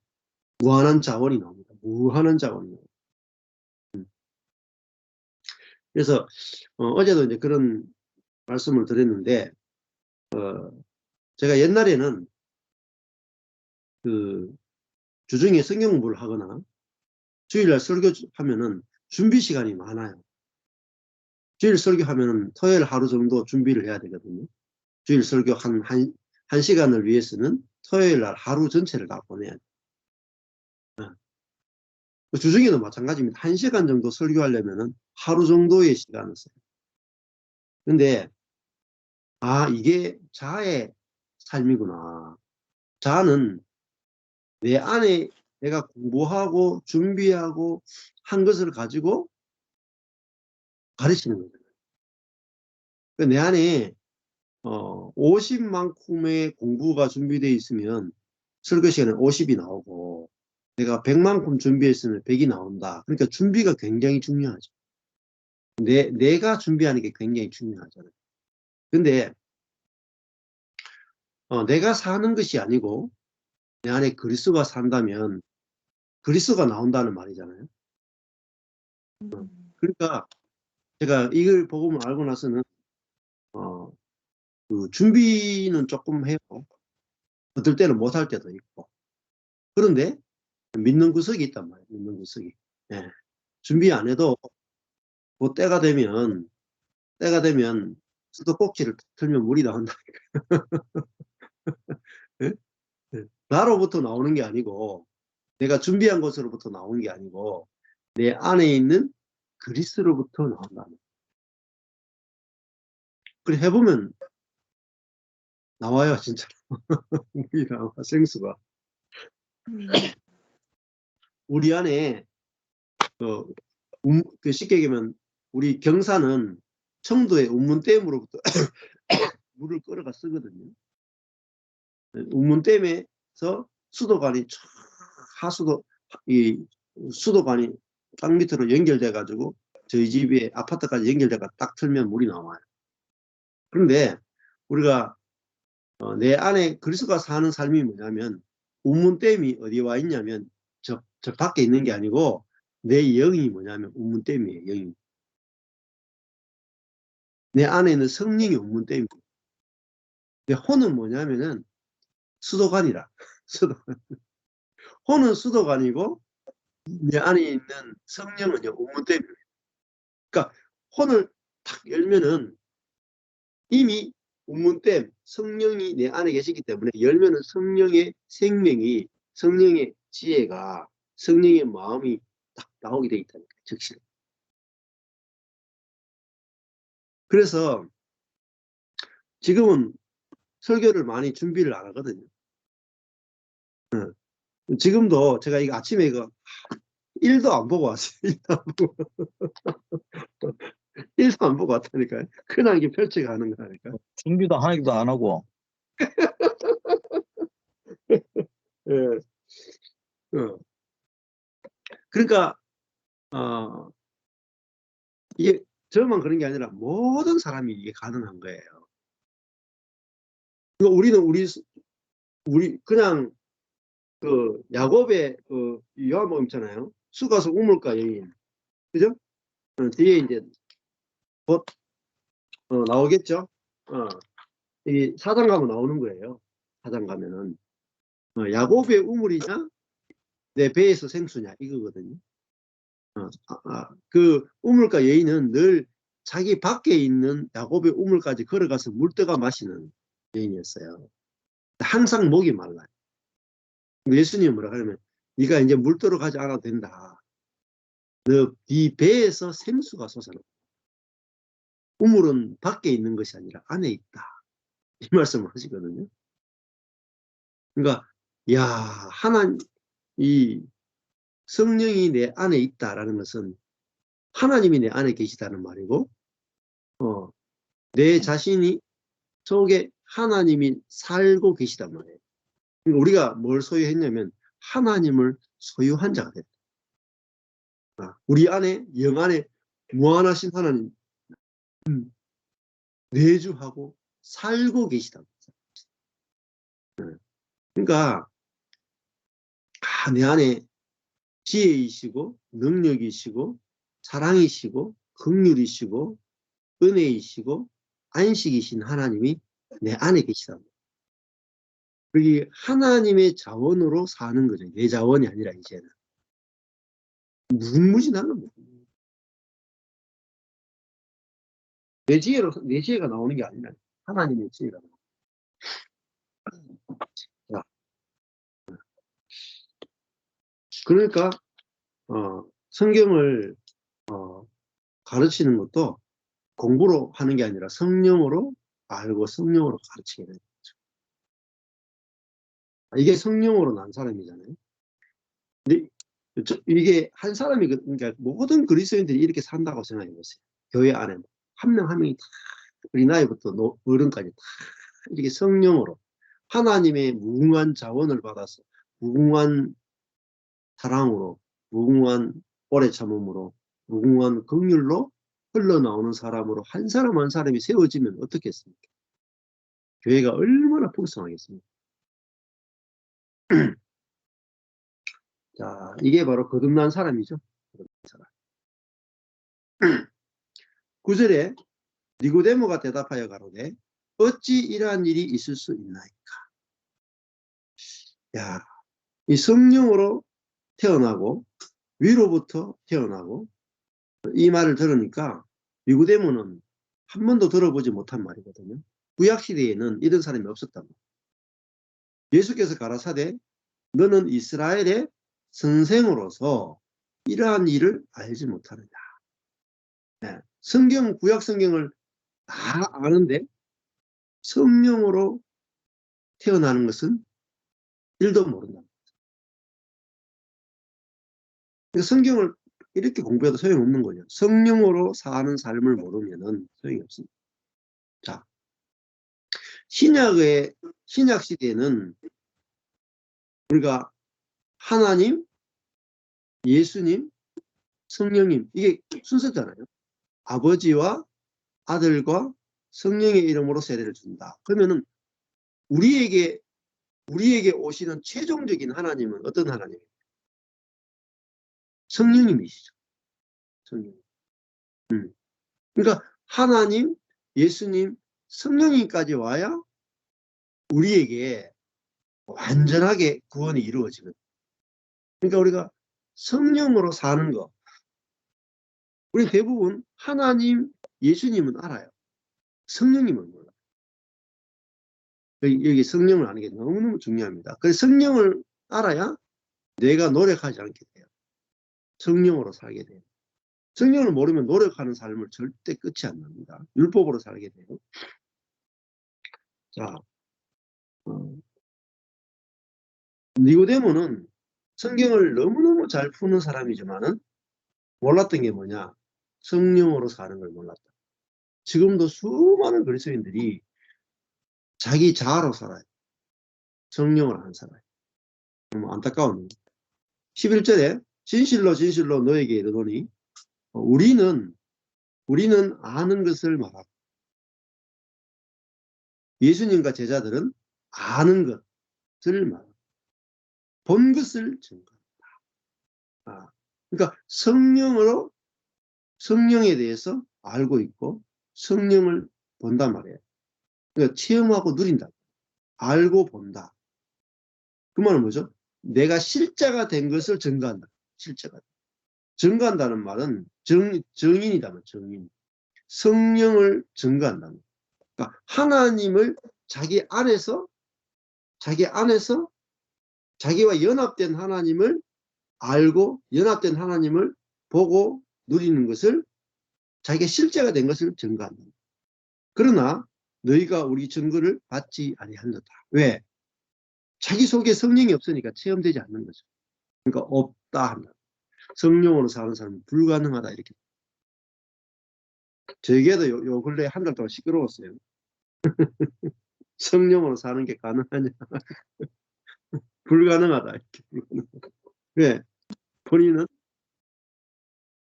무한한 자원이 나옵니다. 무한한 자원이 나옵니다. 그래서 어제도 이제 그런 말씀을 드렸는데 제가 옛날에는 주중에 성경 공부를 하거나 주일날 설교하면은 준비 시간이 많아요. 주일 설교하면은 토요일 하루 정도 준비를 해야 되거든요. 주일 설교 한 시간을 위해서는 토요일 날 하루 전체를 다 보내야 돼요. 주중에도 마찬가지입니다. 1시간 정도 설교하려면은 하루 정도의 시간을 써요. 근데 이게 자아의 삶이구나. 자아는 내 안에 내가 공부하고 준비하고 한 것을 가지고 가르치는 거잖아요. 내 안에 50만큼의 공부가 준비되어 있으면 설교 시간에 50이 나오고 내가 100만큼 준비했으면 100이 나온다. 그러니까 준비가 굉장히 중요하죠. 내가 준비하는 게 굉장히 중요하잖아요. 근데 내가 사는 것이 아니고 내 안에 그리스도가 산다면 그리스도가 나온다는 말이잖아요. 그러니까 제가 이걸 복음을 알고 나서는 그 준비는 조금 해요. 어떨 때는 못할 때도 있고. 그런데 믿는 구석이 있단 말이에요. 믿는 구석이. 예. 준비 안 해도 그 때가 되면 수도꼭지를 틀면 물이 나온다. 예? 예. 나로부터 나오는 게 아니고 내가 준비한 것으로부터 나오는 게 아니고 내 안에 있는 그리스로부터 나온다는. 그래 해보면 나와요, 진짜. 물이 나와, 생수가. 우리 안에 그 쉽게 얘기하면 우리 경사는 청도의 운문댐으로부터 물을 끌어가 쓰거든요. 운문댐에서 수도관이 하수도 이 수도관이 땅 밑으로 연결돼 가지고 저희 집에 아파트까지 연결돼가 딱 틀면 물이 나와요. 그런데 우리가 내 안에 그리스도가 사는 삶이 뭐냐면 운문댐이 어디 와 있냐면 저 밖에 있는 게 아니고 내 영이 뭐냐면 운문댐이에요. 영이. 내 안에 있는 성령이 운문댐이에요. 내 혼은 뭐냐면은 수도관이라. 수도관. 혼은 수도관이고 내 안에 있는 성령은요 운문댐이에요. 그러니까 혼을 탁 열면은 이미 운문댐 성령이 내 안에 계시기 때문에 열면은 성령의 생명이 성령의 지혜가 성령의 마음이 딱 나오게 돼 있다니까 즉시. 그래서 지금은 설교를 많이 준비를 안 하거든요. 지금도 제가 이거 아침에 이거 1도 안 보고 왔어요. 1도 안 보고. 1도 안 보고 왔다니까요. 그냥 이게 펼쳐가는 거니까. 준비도 하나도 안 하고. 예. 그러니까 이게 저만 그런 게 아니라 모든 사람이 이게 가능한 거예요. 그러니까 우리는 우리 그냥 그 야곱의 그 요한복음 있잖아요. 수가서 우물가 여인, 그죠? 뒤에 이제 곧 나오겠죠. 이 사장 가면 나오는 거예요. 사장 가면은 야곱의 우물이냐 내 배에서 생수냐 이거거든요. 그 우물가 여인은 늘 자기 밖에 있는 야곱의 우물까지 걸어가서 물떠가 마시는 여인이었어요. 항상 목이 말라요. 예수님이 뭐라 하냐면 네가 이제 물떠러 가지 않아도 된다. 네 배에서 생수가 솟아나. 우물은 밖에 있는 것이 아니라 안에 있다. 이 말씀을 하시거든요. 그러니까 야 이 성령이 내 안에 있다라는 것은 하나님이 내 안에 계시다는 말이고 내 자신이 속에 하나님이 살고 계시단 말이에요. 그러니까 우리가 뭘 소유했냐면 하나님을 소유한 자가 됐다. 우리 안에 영 안에 무한하신 하나님 내주하고 살고 계시다. 그러니까 내 안에 지혜이시고 능력이시고 사랑이시고 긍휼이시고 은혜이시고 안식이신 하나님이 내 안에 계시다. 그게 하나님의 자원으로 사는 거죠. 내 자원이 아니라 이제는 무궁무진한 겁니다. 내 지혜가 나오는 게 아니라 하나님의 지혜가 나오는 거죠. 그러니까 성경을 가르치는 것도 공부로 하는 게 아니라 성령으로 알고 성령으로 가르치게 되는 거죠. 이게 성령으로 난 사람이잖아요. 근데 이게 한 사람이 그러니까 모든 그리스도인들이 이렇게 산다고 생각해 보세요. 교회 안에 한 명 한 명이 다 어린아이부터 어른까지 다 이렇게 성령으로 하나님의 무궁한 자원을 받아서 무궁한 사랑으로 무궁한 오래 참음으로 무궁한 긍휼로 흘러나오는 사람으로 한 사람 한 사람이 세워지면 어떻겠습니까? 교회가 얼마나 풍성하겠습니까? 자, 이게 바로 거듭난 사람이죠. 거듭난 사람. 9절에 니고데모가 대답하여 가로되 어찌 이러한 일이 있을 수 있나이까. 야, 이 성령으로 태어나고 위로부터 태어나고 이 말을 들으니까 니고데모는 한 번도 들어보지 못한 말이거든요. 구약시대에는 이런 사람이 없었단 말이에요. 예수께서 가라사대 너는 이스라엘의 선생으로서 이러한 일을 알지 못하느냐. 네. 구약 성경을 다 아는데 성령으로 태어나는 것은 1도 모른다. 그러니까 성경을 이렇게 공부해도 소용없는 거죠. 성령으로 사는 삶을 모르면은 소용이 없습니다. 자, 신약 시대에는 우리가 하나님, 예수님, 성령님 이게 순서잖아요. 아버지와 아들과 성령의 이름으로 세례를 준다. 그러면은 우리에게 오시는 최종적인 하나님은 어떤 하나님이에요? 성령님이시죠. 성령. 그러니까 하나님, 예수님, 성령님까지 와야 우리에게 완전하게 구원이 이루어지거든요. 그러니까 우리가 성령으로 사는 거, 우리 대부분 하나님, 예수님은 알아요. 성령님은 몰라요. 여기 성령을 아는 게 너무너무 중요합니다. 그래서 성령을 알아야 내가 노력하지 않게 돼요. 성령으로 살게 돼요. 성령을 모르면 노력하는 삶을 절대 끝이 안 납니다. 율법으로 살게 돼요. 자, 니고데모는 성경을 너무너무 잘 푸는 사람이지만은 몰랐던 게 뭐냐? 성령으로 사는 걸 몰랐다. 지금도 수많은 그리스도인들이 자기 자아로 살아요. 성령을 안 살아요. 너무 안타까운 일입니다. 11절에 진실로 진실로 너에게 이르노니 우리는 아는 것을 말하고 예수님과 제자들은 아는 것을 말하고 본 것을 증거한다. 그러니까 성령에 대해서 알고 있고 성령을 본단 말이에요. 그러니까 체험하고 누린다. 알고 본다. 그 말은 뭐죠? 내가 실자가 된 것을 증거한다. 실자가. 증거한다는 말은 정인이다. 정인. 성령을 증거한다. 그러니까 하나님을 자기 안에서 자기와 연합된 하나님을 알고 연합된 하나님을 보고 누리는 것을 자기가 실제가 된 것을 증거한다. 그러나 너희가 우리 증거를 받지 아니한다. 왜? 자기 속에 성령이 없으니까 체험되지 않는 거죠. 그러니까 없다 한다. 성령으로 사는 사람은 불가능하다 이렇게. 저에게도 요 근래 한 달 동안 시끄러웠어요. 성령으로 사는 게 가능하냐? 불가능하다 이렇게. 왜? 본인은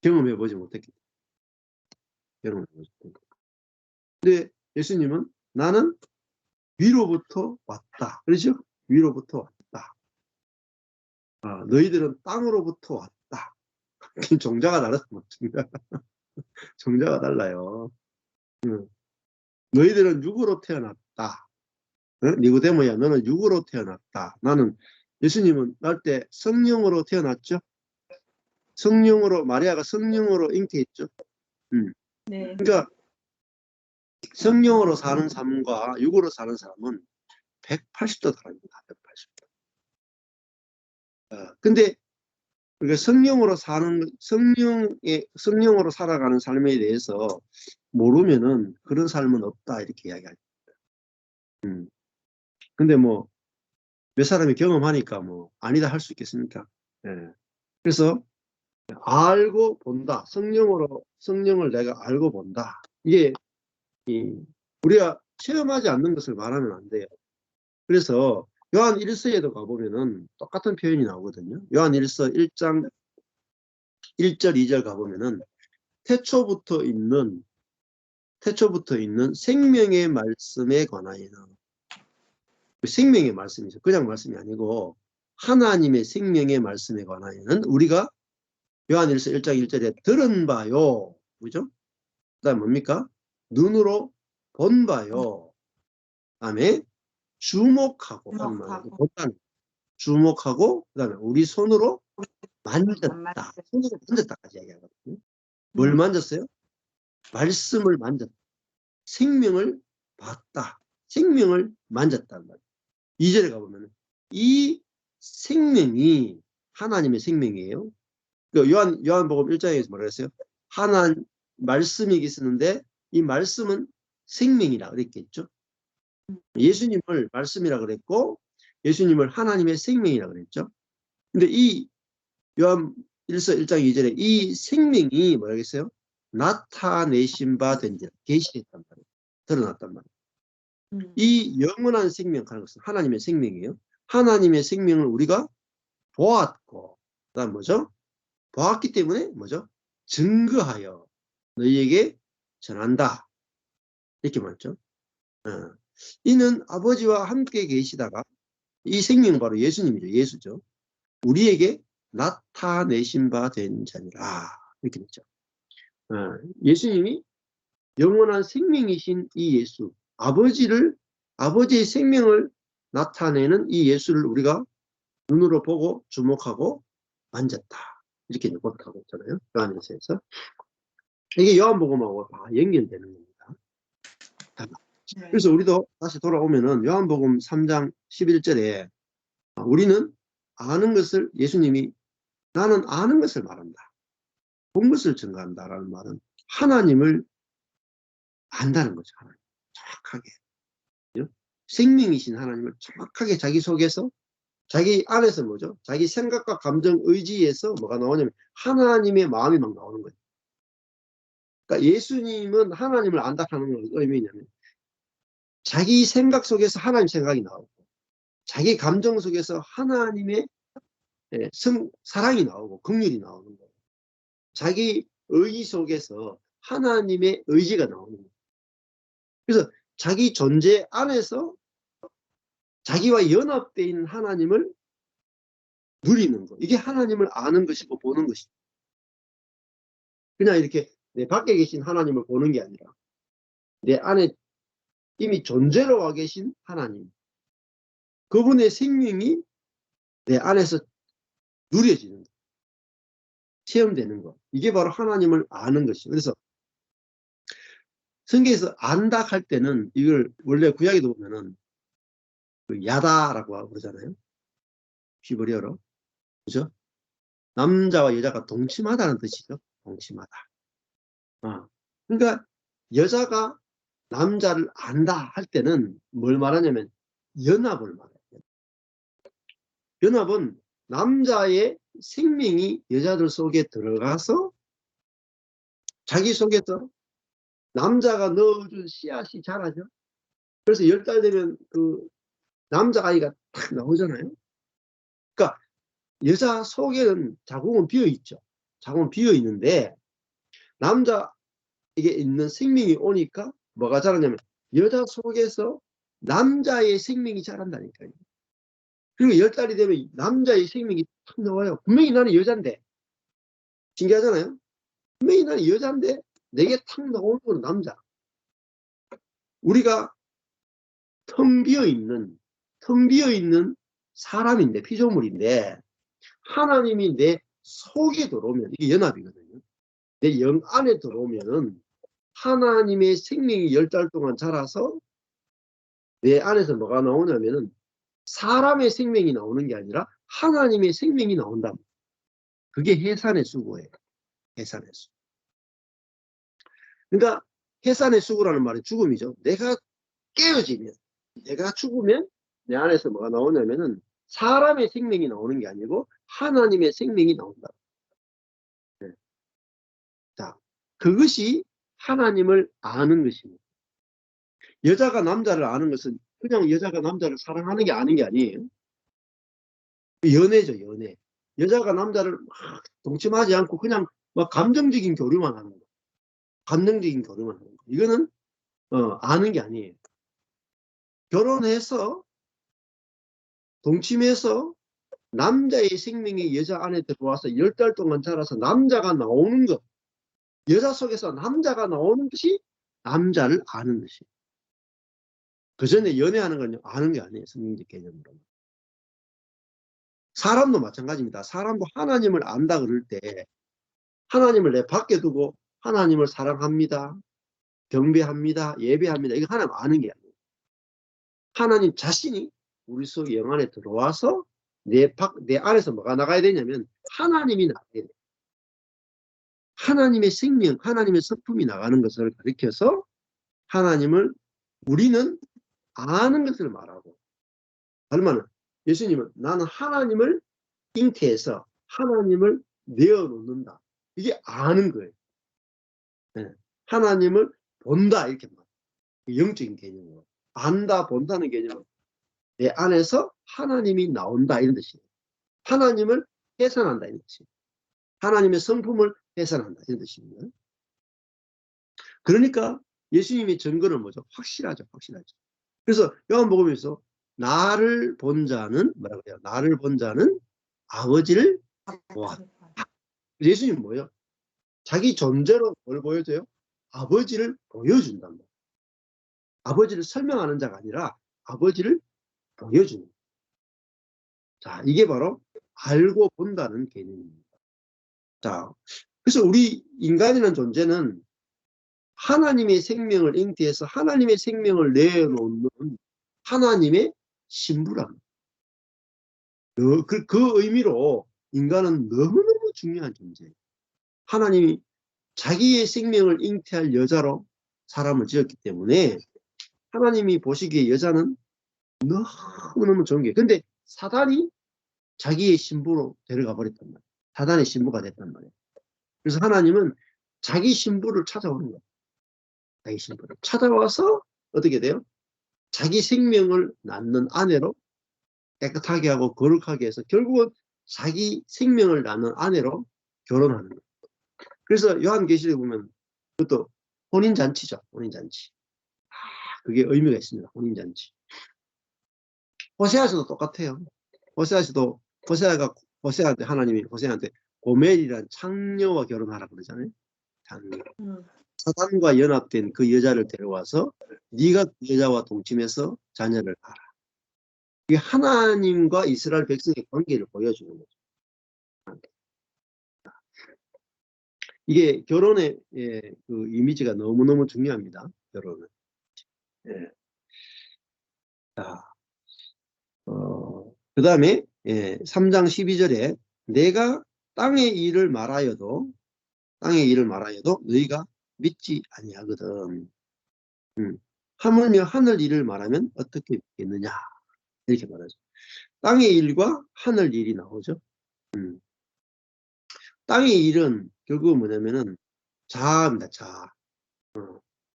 경험해보지 못했기 때문에. 근데 예수님은 나는 위로부터 왔다. 그렇죠? 위로부터 왔다. 너희들은 땅으로부터 왔다. 종자가 다르습니다. 종자가 달라요. 너희들은 육으로 태어났다. 니고데모야, 너는 육으로 태어났다. 예수님은 날 때 성령으로 태어났죠. 성령으로, 마리아가 성령으로 잉태했죠. 네. 그러니까 성령으로 사는 삶과 육으로 사는 사람은 180도 다릅니다. 180도. 근데 우리가 성령으로 살아가는 삶에 대해서 모르면은 그런 삶은 없다 이렇게 이야기합니다. 근데 뭐 몇 사람이 경험하니까 뭐 아니다 할 수 있겠습니까? 예. 그래서 알고 본다. 성령을 내가 알고 본다. 이게 우리가 체험하지 않는 것을 말하면 안 돼요. 그래서 요한 1서에도 가보면은 똑같은 표현이 나오거든요. 요한 1서 1장 1절 2절 가보면은 태초부터 있는 생명의 말씀에 관하여는 생명의 말씀이죠. 그냥 말씀이 아니고 하나님의 생명의 말씀에 관하여는 우리가 요한일서 1장 1절에 들은 바요. 그죠? 그 다음 뭡니까? 눈으로 본 바요. 그 다음에 주목하고 하는 말이에요. 본다는 주목하고 그 다음에 우리 손으로 만졌다. 손으로 만졌다까지 얘기하거든요. 뭘 만졌어요? 말씀을 만졌다. 생명을 봤다. 생명을 만졌단 말이에요. 2절에 가보면 이 생명이 하나님의 생명이에요. 요한복음 1장에서 뭐라 했어요? 하나님 말씀이 있었는데 이 말씀은 생명이라 그랬겠죠. 예수님을 말씀이라 그랬고 예수님을 하나님의 생명이라 그랬죠. 근데 이 요한 1서 1장 2절에 이 생명이 뭐라겠어요? 나타내신 바 된지라 계시했단 말이에요. 드러났단 말이에요. 이 영원한 생명 하는 것은 하나님의 생명이에요. 하나님의 생명을 우리가 보았고 그다음 뭐죠? 보았기 때문에 뭐죠? 증거하여 너희에게 전한다. 이렇게 말했죠. 이는 아버지와 함께 계시다가 이 생명은 바로 예수님이죠. 예수죠. 우리에게 나타내신 바 된 자니라. 이렇게 됐죠. 예수님이 영원한 생명이신 이 예수, 아버지의 생명을 나타내는 이 예수를 우리가 눈으로 보고 주목하고 만졌다. 이렇게 고백하고 있잖아요. 요한일서에서. 이게 요한복음하고 다 연결되는 겁니다. 그래서 우리도 다시 돌아오면은 요한복음 3장 11절에 우리는 아는 것을 예수님이 나는 아는 것을 말한다. 본 것을 증거한다라는 말은 하나님을 안다는 거죠. 하나님. 정확하게. 생명이신 하나님을 정확하게 자기 속에서 자기 안에서 뭐죠? 자기 생각과 감정, 의지에서 뭐가 나오냐면 하나님의 마음이 막 나오는 거예요. 그러니까 예수님은 하나님을 안다는 건 의미냐면 자기 생각 속에서 하나님 생각이 나오고 자기 감정 속에서 하나님의 사랑이 나오고 긍휼이 나오는 거예요. 자기 의지 속에서 하나님의 의지가 나오는 거예요. 그래서 자기 존재 안에서 자기와 연합되어 있는 하나님을 누리는 거. 이게 하나님을 아는 것이고 보는 것이고. 그냥 이렇게 내 밖에 계신 하나님을 보는 게 아니라 내 안에 이미 존재로 와 계신 하나님. 그분의 생명이 내 안에서 누려지는 거. 체험되는 거. 이게 바로 하나님을 아는 것이죠. 그래서 성경에서 안다 할 때는 이걸 원래 구약에도 보면은 그 야다라고 그러잖아요. 히브리어로. 그죠? 남자와 여자가 동침하다는 뜻이죠. 동침하다. 그러니까 여자가 남자를 안다 할 때는 뭘 말하냐면 연합을 말해요. 연합은 남자의 생명이 여자들 속에 들어가서 자기 속에서 남자가 넣어준 씨앗이 자라죠. 그래서 10달 되면 그 남자아이가 탁 나오잖아요. 그러니까 여자 속에는 자궁은 비어있죠. 자궁은 비어있는데 남자에게 있는 생명이 오니까 뭐가 자라냐면 여자 속에서 남자의 생명이 자란다니까요. 그리고 10달이 되면 남자의 생명이 탁 나와요. 분명히 나는 여잔데. 신기하잖아요. 분명히 나는 여잔데 내게 탁 나오는 건 남자. 우리가 텅 비어있는 사람인데, 피조물인데 하나님이 내 속에 들어오면 이게 연합이거든요. 내 영 안에 들어오면은 하나님의 생명이 10달 동안 자라서 내 안에서 뭐가 나오냐면은 사람의 생명이 나오는 게 아니라 하나님의 생명이 나온다. 그게 해산의 수고예요. 해산의 수고. 그러니까 해산의 수고라는 말이 죽음이죠. 내가 깨어지면, 내가 죽으면 내 안에서 뭐가 나오냐면은 사람의 생명이 나오는 게 아니고 하나님의 생명이 나온다. 네. 자, 그것이 하나님을 아는 것입니다. 여자가 남자를 아는 것은 그냥 여자가 남자를 사랑하는 게 아는 게 아니에요. 연애죠, 연애. 여자가 남자를 막 동침하지 않고 그냥 막 감정적인 교류만 하는 거. 감정적인 교류만 하는 거. 이거는 아는 게 아니에요. 결혼해서 동침해서 남자의 생명이 여자 안에 들어와서 10달 동안 자라서 남자가 나오는 것, 여자 속에서 남자가 나오는 것이 남자를 아는 것이에요. 그 전에 연애하는 건 아는 게 아니에요. 성경적 개념으로. 사람도 마찬가지입니다. 사람도 하나님을 안다 그럴 때 하나님을 내 밖에 두고 하나님을 사랑합니다. 경배합니다. 예배합니다. 이거 하나님 아는 게 아니에요. 하나님 자신이 우리 속 영 안에 들어와서 내 안에서 뭐가 나가야 되냐면 하나님이 나가야 돼요. 하나님의 생명, 하나님의 성품이 나가는 것을 가리켜서 하나님을 우리는 아는 것을 말하고, 얼마나 예수님은 나는 하나님을 잉태해서 하나님을 내어놓는다. 이게 아는 거예요. 네. 하나님을 본다 이렇게 말해요. 영적인 개념으로. 안다, 본다는 개념은 내 안에서 하나님이 나온다 이런 뜻이에요. 하나님을 해산한다 이런 뜻이에요. 하나님의 성품을 해산한다 이런 뜻입니다. 그러니까 예수님의 증거는 뭐죠? 확실하죠. 확실하죠. 그래서 요한복음에서 나를 본 자는 뭐라고 해요? 나를 본 자는 아버지를 보았다. 예수님 뭐예요? 자기 존재로 뭘 보여줘요? 아버지를 보여준단 말이에요. 아버지를 설명하는 자가 아니라 아버지를 보여주는 거예요. 자, 이게 바로 알고 본다는 개념입니다. 자, 그래서 우리 인간이라는 존재는 하나님의 생명을 잉태해서 하나님의 생명을 내놓는 하나님의 신부랍니다. 그 의미로 인간은 너무너무 중요한 존재예요. 하나님이 자기의 생명을 잉태할 여자로 사람을 지었기 때문에 하나님이 보시기에 여자는 너무너무 좋은 게, 근데 사단이 자기의 신부로 데려가 버렸단 말이에요. 사단의 신부가 됐단 말이에요. 그래서 하나님은 자기 신부를 찾아오는 거예요. 자기 신부를 찾아와서 어떻게 돼요? 자기 생명을 낳는 아내로 깨끗하게 하고 거룩하게 해서 결국은 자기 생명을 낳는 아내로 결혼하는 거예요. 그래서 요한계시록에 보면 그것도 혼인잔치죠. 혼인잔치. 그게 의미가 있습니다. 혼인잔치. 호세아서도 똑같아요. 호세아서도 호세아한테 하나님이 호세아한테 고멜이란 창녀와 결혼하라고 그러잖아요. 창녀. 사단과 연합된 그 여자를 데려와서 네가 그 여자와 동침해서 자녀를 낳아라. 이게 하나님과 이스라엘 백성의 관계를 보여주는 거죠. 이게 결혼의 그 이미지가 너무너무 중요합니다. 결혼은. 예. 자, 그 다음에 3장 12절에 내가 땅의 일을 말하여도 너희가 믿지 아니하거든. 하물며 하늘 일을 말하면 어떻게 믿겠느냐 이렇게 말하죠. 땅의 일과 하늘 일이 나오죠. 땅의 일은 결국은 뭐냐면은 자아입니다. 자아.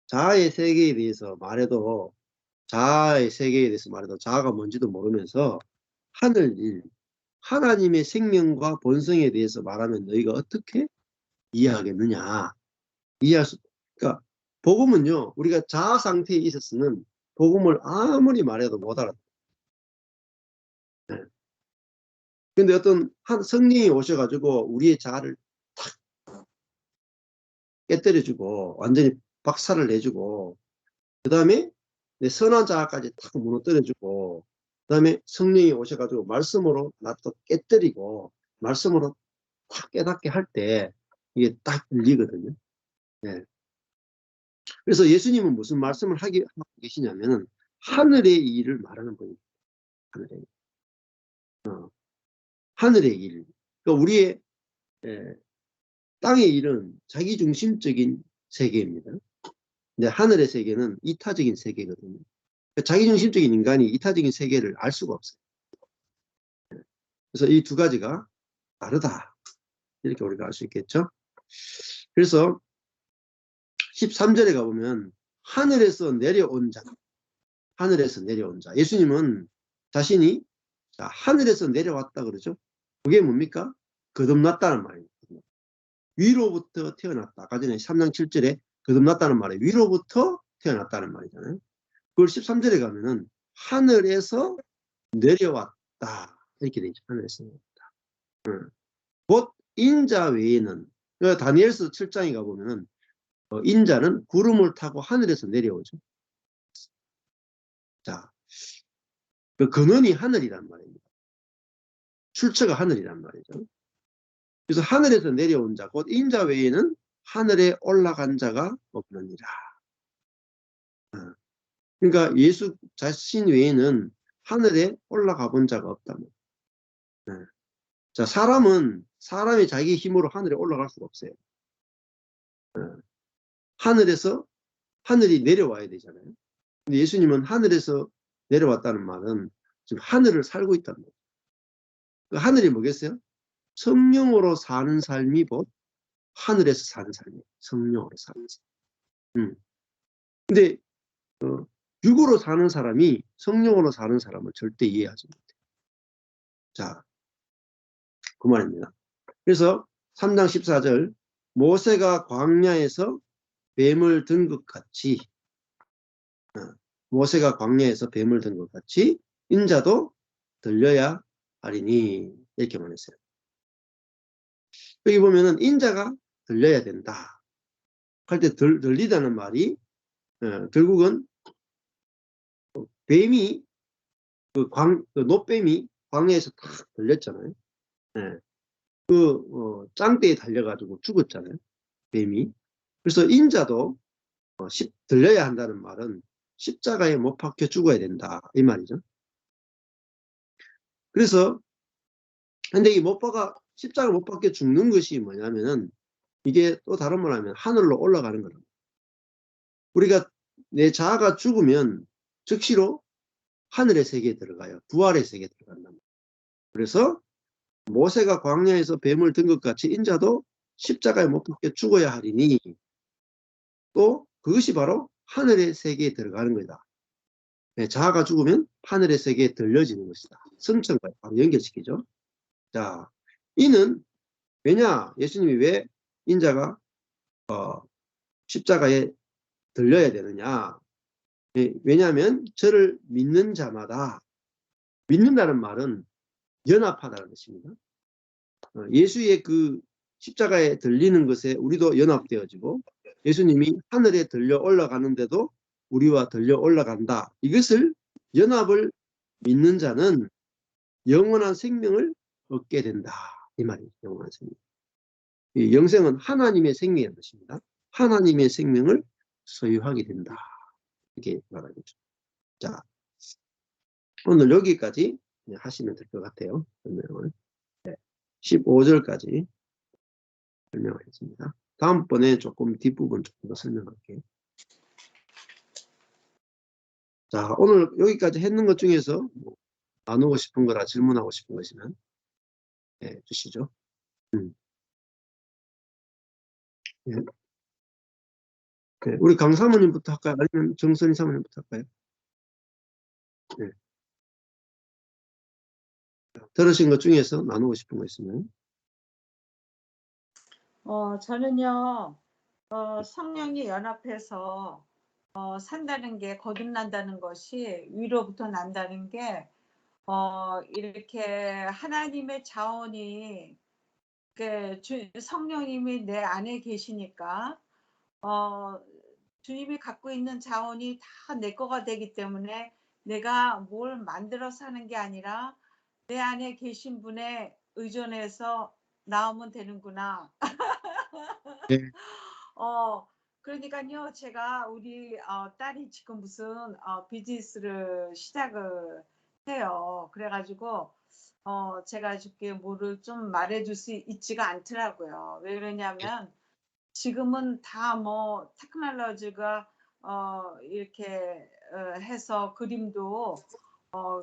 자아의 세계에 대해서 말해도 자아가 뭔지도 모르면서 하늘 일, 하나님의 생명과 본성에 대해서 말하면 너희가 어떻게 이해하겠느냐. 그러니까 복음은요, 우리가 자아 상태에 있었으면 복음을 아무리 말해도 못 알아듣어요. 근데 어떤 성령이 오셔가지고 우리의 자아를 탁 깨뜨려주고 완전히 박살을 내주고 그 다음에 내 선한 자아까지 탁 무너뜨려주고 그 다음에 성령이 오셔가지고 말씀으로 나 또 깨뜨리고 말씀으로 탁 깨닫게 할 때 이게 딱 열리거든요. 네. 그래서 예수님은 무슨 말씀을 하고 계시냐면은 하늘의 일을 말하는 분입니다. 하늘의 일. 하늘의 일. 그러니까 우리의 땅의 일은 자기중심적인 세계입니다. 근데 하늘의 세계는 이타적인 세계거든요. 그러니까 자기중심적인 인간이 이타적인 세계를 알 수가 없어요. 그래서 이 두 가지가 다르다. 이렇게 우리가 알 수 있겠죠. 그래서 13절에 가보면 하늘에서 내려온 자. 예수님은 자신이 하늘에서 내려왔다 그러죠. 그게 뭡니까? 거듭났다는 말입니다. 위로부터 태어났다. 아까 전에 3장 7절에 거듭났다는 말에 위로부터 태어났다는 말이잖아요. 그걸 13절에 가면은 하늘에서 내려왔다. 이렇게 되죠. 하늘에서 내려온다. 곧 인자 외에는, 그러니까 다니엘서 7장에 가보면은 인자는 구름을 타고 하늘에서 내려오죠. 자, 그 근원이 하늘이란 말입니다. 출처가 하늘이란 말이죠. 그래서 하늘에서 내려온 자, 곧 인자 외에는 하늘에 올라간 자가 없느니라. 그러니까 예수 자신 외에는 하늘에 올라가 본 자가 없다는 거예요. 자, 사람이 자기 힘으로 하늘에 올라갈 수가 없어요. 하늘이 내려와야 되잖아요. 근데 예수님은 하늘에서 내려왔다는 말은 지금 하늘을 살고 있다는 거예요. 그 하늘이 뭐겠어요? 성령으로 사는 삶이 곧 하늘에서 사는 삶이에요. 성령으로 사는 삶. 근데 육으로 사는 사람이 성령으로 사는 사람을 절대 이해하지 못해요. 자, 그 말입니다. 그래서 3장 14절 모세가 광야에서 뱀을 든 것 같이 모세가 광야에서 뱀을 든 것 같이 인자도 들려야 하리니 이렇게 말했어요. 여기 보면은 인자가 들려야 된다 할 때 들리다는 말이 결국은 뱀이 그 노뱀이 광야에서 탁 들렸잖아요. 짱대에 달려가지고 죽었잖아요. 뱀이. 그래서 인자도 들려야 한다는 말은 십자가에 못 박혀 죽어야 된다 이 말이죠. 그래서 근데 이 십자가 못 박혀 죽는 것이 뭐냐면은 이게 또 다른 말 하면 하늘로 올라가는 거랍니다. 우리가 내 자아가 죽으면 즉시로 하늘의 세계에 들어가요. 부활의 세계에 들어간다. 그래서 모세가 광야에서 뱀을 든 것 같이 인자도 십자가에 못 박혀 죽어야 하리니 또 그것이 바로 하늘의 세계에 들어가는 거다. 자아가 죽으면 하늘의 세계에 들려지는 것이다. 성천과 바로 연결시키죠. 자, 이는 왜냐? 예수님이 왜 인자가 십자가에 들려야 되느냐? 왜냐하면 저를 믿는 자마다 믿는다는 말은 연합하다는 것입니다. 예수의 그 십자가에 들리는 것에 우리도 연합되어지고 예수님이 하늘에 들려 올라가는데도 우리와 들려 올라간다. 이것을 연합을 믿는 자는 영원한 생명을 얻게 된다. 이 말이에요. 영원한 생명. 이 영생은 하나님의 생명인 것입니다. 하나님의 생명을 소유하게 된다. 이렇게 말하겠죠. 자, 오늘 여기까지 하시면 될 것 같아요. 설명을. 15절까지 설명하겠습니다. 다음번에 조금 뒷부분 조금 더 설명할게요. 자, 오늘 여기까지 했는 것 중에서 나누고 싶은 거라 질문하고 싶은 것이면 주시죠. 우리 강 사모님부터 할까요? 아니면 정선희 사모님부터 할까요? 네. 들으신 것 중에서 나누고 싶은 거 있으면. 저는요, 성령이 연합해서 산다는 게 거듭난다는 것이 위로부터 난다는 게 이렇게 하나님의 자원이 성령님이 내 안에 계시니까 주님이 갖고 있는 자원이 다 내 거가 되기 때문에 내가 뭘 만들어서 하는 게 아니라 내 안에 계신 분에 의존해서 나오면 되는구나. 네. 그러니까요, 제가 우리 딸이 지금 무슨 비즈니스를 시작을 해요. 그래가지고 제가 이렇게 뭐를 좀 말해줄 수 있지가 않더라고요. 왜 그러냐면 지금은 다 뭐 테크놀로지가 이렇게 해서 그림도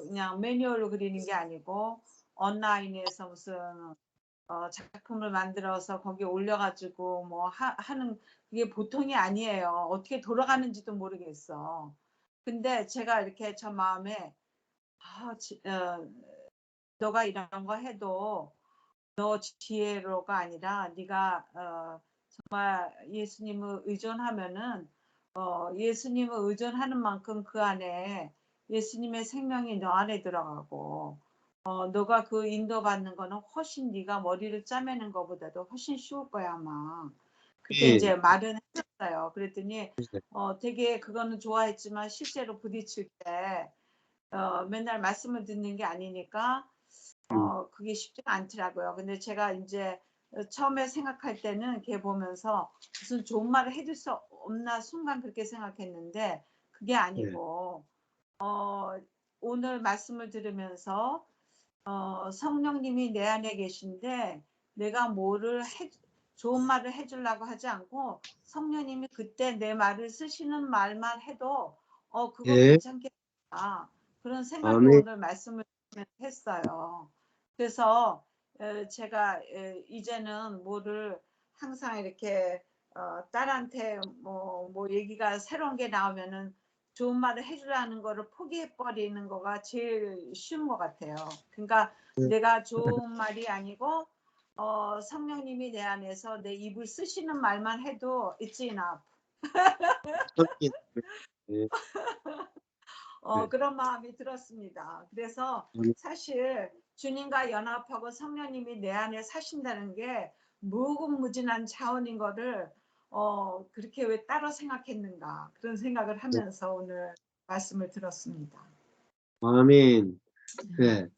그냥 매뉴얼로 그리는 게 아니고 온라인에서 무슨 작품을 만들어서 거기에 올려가지고 뭐 하는 그게 보통이 아니에요. 어떻게 돌아가는지도 모르겠어. 근데 제가 이렇게 저 마음에 너가 이런 거 해도 너 지혜로가 아니라 네가 정말 예수님을 의존하면은 예수님을 의존하는 만큼 그 안에 예수님의 생명이 너 안에 들어가고 너가 그 인도받는 거는 훨씬 네가 머리를 짜매는 것보다도 훨씬 쉬울 거야 아마. 그때 예. 이제 말은 했었어요. 그랬더니 네. 되게 그거는 좋아했지만 실제로 부딪힐 때 맨날 말씀을 듣는 게 아니니까 그게 쉽지가 않더라고요. 근데 제가 이제 처음에 생각할 때는 걔 보면서 무슨 좋은 말을 해줄 수 없나 순간 그렇게 생각했는데 그게 아니고 오늘 말씀을 들으면서 성령님이 내 안에 계신데 내가 뭐를 좋은 말을 해주려고 하지 않고 성령님이 그때 내 말을 쓰시는 말만 해도 그거 예. 괜찮겠다 그런 생각이 아멘. 오늘 말씀을 했어요. 그래서 제가 이제는 뭐를 항상 이렇게 딸한테 뭐 얘기가 새로운 게 나오면은 좋은 말을 해주라는 거를 포기해버리는 거가 제일 쉬운 것 같아요. 그러니까 내가 좋은 말이 아니고 성령님이 내 안에서 내 입을 쓰시는 말만 해도 it's enough. 예. 예. 네. 그런 마음이 들었습니다. 그래서 사실 주님과 연합하고 성령님이 내 안에 사신다는 게 무궁무진한 자원인 거를 그렇게 왜 따로 생각했는가 그런 생각을 하면서 오늘 말씀을 들었습니다. 아멘. 네.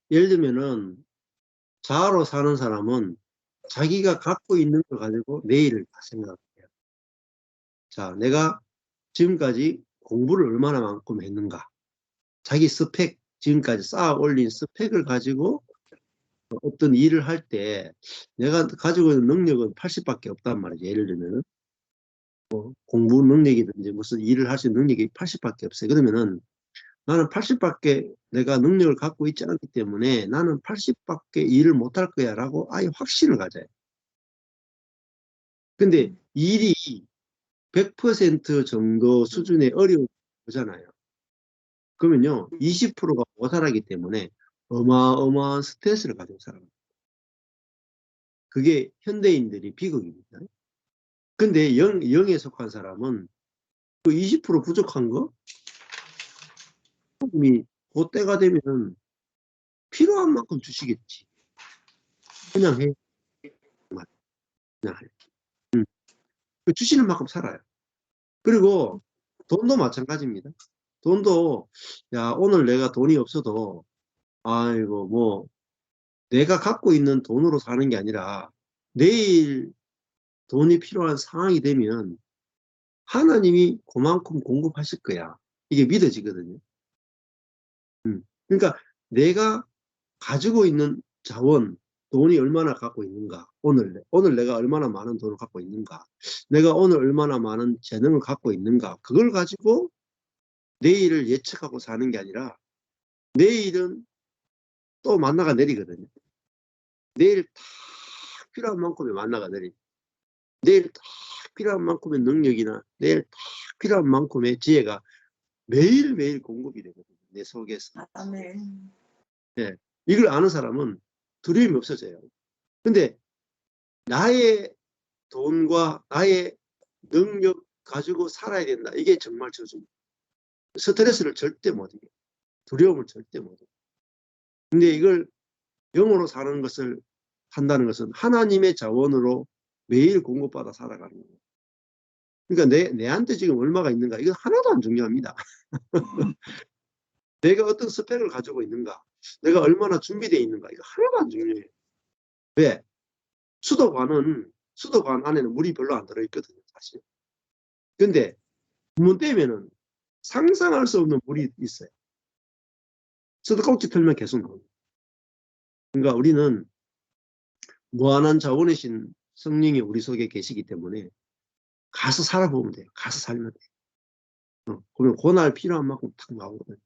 예를 들면은 자아로 사는 사람은 자기가 갖고 있는 걸 가지고 내일을 다 생각해요. 자, 내가 지금까지 공부를 얼마나 만큼 했는가. 자기 스펙, 지금까지 쌓아 올린 스펙을 가지고 어떤 일을 할 때 내가 가지고 있는 능력은 80밖에 없단 말이죠. 예를 들면은 공부 능력이든지 무슨 일을 할 수 있는 능력이 80밖에 없어요. 그러면은 나는 80밖에 내가 능력을 갖고 있지 않기 때문에 나는 80밖에 일을 못할 거야 라고 아예 확신을 가져요. 근데 일이 100% 정도 수준의 어려운 거잖아요. 그러면요 20%가 모자라기 때문에 어마어마한 스트레스를 가지고 살아요. 그게 현대인들이 비극입니다. 근데 0에 속한 사람은 그 20% 부족한 거 이미 그때가 되면 필요한 만큼 주시겠지. 그냥 해. 그냥 해. 주시는 만큼 살아요. 그리고 돈도 마찬가지입니다. 돈도 야 오늘 내가 돈이 없어도 아이고 뭐 내가 갖고 있는 돈으로 사는 게 아니라 내일 돈이 필요한 상황이 되면 하나님이 그만큼 공급하실 거야. 이게 믿어지거든요. 그러니까 내가 가지고 있는 자원, 돈이 얼마나 갖고 있는가. 오늘 내가 얼마나 많은 돈을 갖고 있는가. 내가 오늘 얼마나 많은 재능을 갖고 있는가. 그걸 가지고 내일을 예측하고 사는 게 아니라 내일은 또 만나가 내리거든요. 내일 다 필요한 만큼의 만나가 내리. 내일 다 필요한 만큼의 능력이나 내일 다 필요한 만큼의 지혜가 매일매일 공급이 되거든요. 내 속에서. 아멘. 네. 이걸 아는 사람은 두려움이 없어져요. 근데 나의 돈과 나의 능력 가지고 살아야 된다. 이게 정말 저주입니다. 스트레스를 절대 못 이겨요. 두려움을 절대 못 이겨요. 근데 이걸 영으로 사는 것을 한다는 것은 하나님의 자원으로 매일 공급받아 살아가는 거예요. 그러니까 내한테 지금 얼마가 있는가 이건 하나도 안 중요합니다. 내가 어떤 스펙을 가지고 있는가 내가 얼마나 준비되어 있는가 이거 하나도 안 중요해요. 왜? 수도관 안에는 물이 별로 안 들어있거든요. 사실. 근데 문 떼면은 상상할 수 없는 물이 있어요. 수도꼭지 틀면 계속 나옵니다. 그러니까 우리는 무한한 자원이신 성령이 우리 속에 계시기 때문에 가서 살아보면 돼요. 가서 살면 돼요. 그러면 그날 필요한 만큼 탁 나오거든요.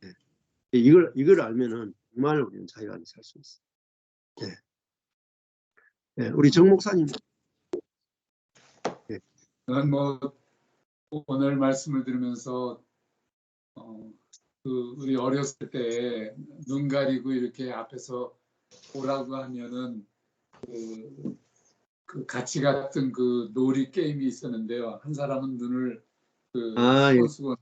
네. 이걸 알면은 정말 우리는 자유 안에 살 수 있어요. 네. 네. 우리 정 목사님. 네. 저는 뭐 오늘 말씀을 들으면서 우리 어렸을 때 눈 가리고 이렇게 앞에서 보라고 하면은 그 같이 갔던 그 놀이 게임이 있었는데요. 한 사람은 눈을 예. 수건수건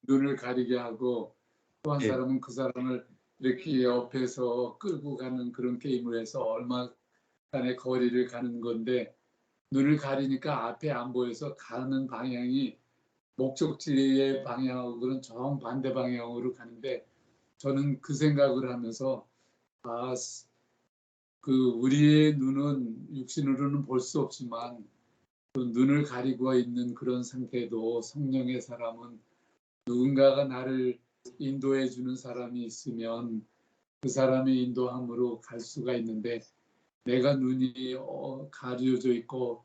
눈을 가리게 하고 또 한 예. 사람은 그 사람을 이렇게 옆에서 끌고 가는 그런 게임을 해서 얼마간의 거리를 가는 건데 눈을 가리니까 앞에 안 보여서 가는 방향이 목적지의 방향하고는 정반대 방향으로 가는데 저는 그 생각을 하면서 우리의 눈은 육신으로는 볼 수 없지만 그 눈을 가리고 있는 그런 상태도 성령의 사람은 누군가가 나를 인도해 주는 사람이 있으면 그 사람의 인도함으로 갈 수가 있는데 내가 눈이 가려져 있고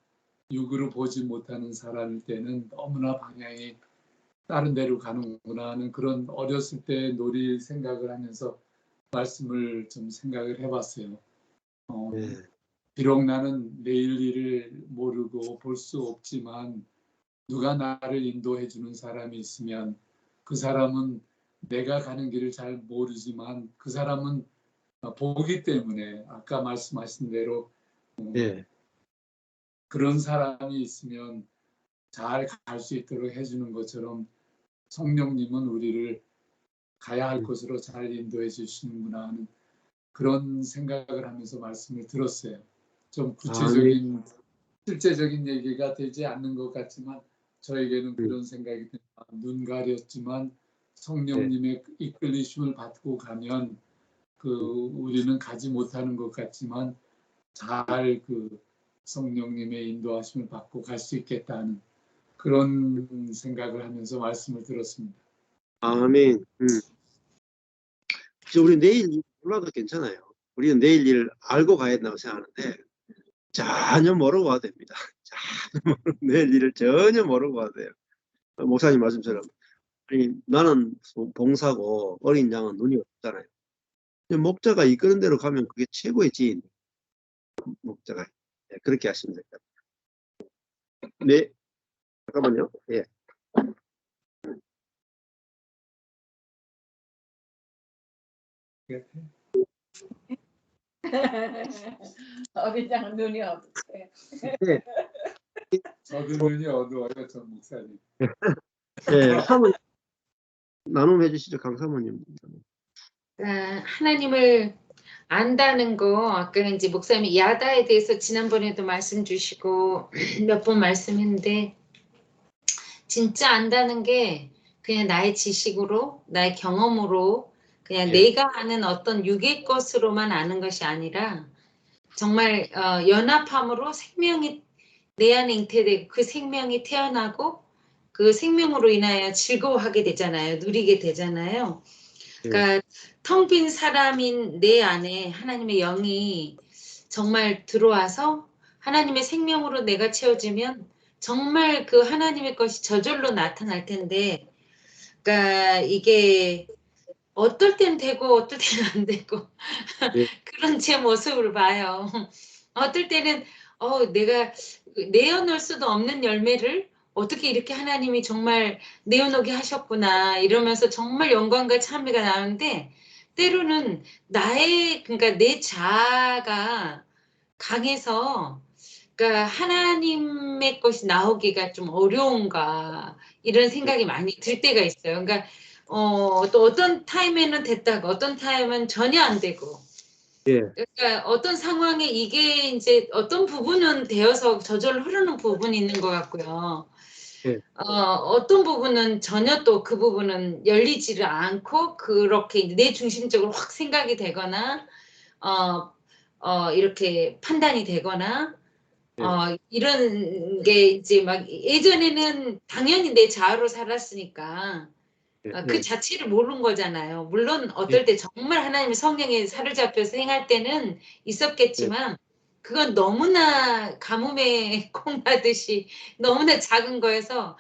육으로 보지 못하는 사람일 때는 너무나 방향이 다른 데로 가는구나 하는 그런 어렸을 때 놀이 생각을 하면서 말씀을 좀 생각을 해봤어요. 예. 비록 나는 내일 일을 모르고 볼 수 없지만 누가 나를 인도해 주는 사람이 있으면 그 사람은 내가 가는 길을 잘 모르지만 그 사람은 보기 때문에 아까 말씀하신 대로 예. 그런 사람이 있으면 잘 갈 수 있도록 해주는 것처럼 성령님은 우리를 가야 할 곳으로 잘 인도해 주시는구나 하는 그런 생각을 하면서 말씀을 들었어요. 좀 구체적인 실제적인 얘기가 되지 않는 것 같지만 저에게는 그런 생각이 듭니다. 눈 가렸지만 성령님의 이끌리심을 받고 가면 우리는 가지 못하는 것 같지만 잘 성령님의 인도하심을 받고 갈 수 있겠다는 그런 생각을 하면서 말씀을 들었습니다. 아멘. 이제 우리 내일 일 몰라도 괜찮아요. 우리는 내일 일 알고 가야 된다고 생각하는데 전혀 모르고 가도 됩니다. 내일 일을 전혀 모르고 가도 돼요. 목사님 말씀처럼 아니, 나는 봉사고 어린 양은 눈이 없잖아요. 목자가 이끄는 대로 가면 그게 최고의 지인. 목자가. 네, 그렇게 하시면 됩니다. 네. 잠깐만요. 예. 어린 양은 눈이 없대. 네. 저도 눈이 어두워요, 전 목사님. 네. 사모님 나눔해 주시죠, 강 사모님. 하나님을 안다는 거 아까 이제 목사님이 야다에 대해서 지난번에도 말씀 주시고 몇 번 말씀했는데 진짜 안다는 게 그냥 나의 지식으로 나의 경험으로 그냥 내가 아는 어떤 육의 것으로만 아는 것이 아니라 정말 연합함으로 생명이 내 안에 잉태되고 그 생명이 태어나고 그 생명으로 인하여 즐거워하게 되잖아요. 누리게 되잖아요. 그러니까 텅 빈 사람인 내 안에 하나님의 영이 정말 들어와서 하나님의 생명으로 내가 채워지면 정말 그 하나님의 것이 저절로 나타날 텐데 그러니까 이게 어떨 땐 되고 어떨 때는 안 되고 그런 제 모습을 봐요. 어떨 때는 내가 내어놓을 수도 없는 열매를 어떻게 이렇게 하나님이 정말 내어놓게 하셨구나 이러면서 정말 영광과 찬미가 나오는데 때로는 그러니까 내 자아가 강해서 그러니까 하나님의 것이 나오기가 좀 어려운가 이런 생각이 많이 들 때가 있어요. 그러니까 또 어떤 타임에는 됐다가 어떤 타임은 전혀 안 되고 그러니까 어떤 상황에 이게 이제 어떤 부분은 되어서 저절로 흐르는 부분이 있는 것 같고요. 어떤 부분은 전혀 또 그 부분은 열리지를 않고 그렇게 내 중심적으로 확 생각이 되거나 이렇게 판단이 되거나 이런 게 이제 막 예전에는 당연히 내 자아로 살았으니까 그 자체를 모르는 거잖아요. 물론 어떨 때 정말 하나님의 성령에 사로잡혀서 행할 때는 있었겠지만 그건 너무나 가뭄에 콩 나듯이 너무나 작은 거여서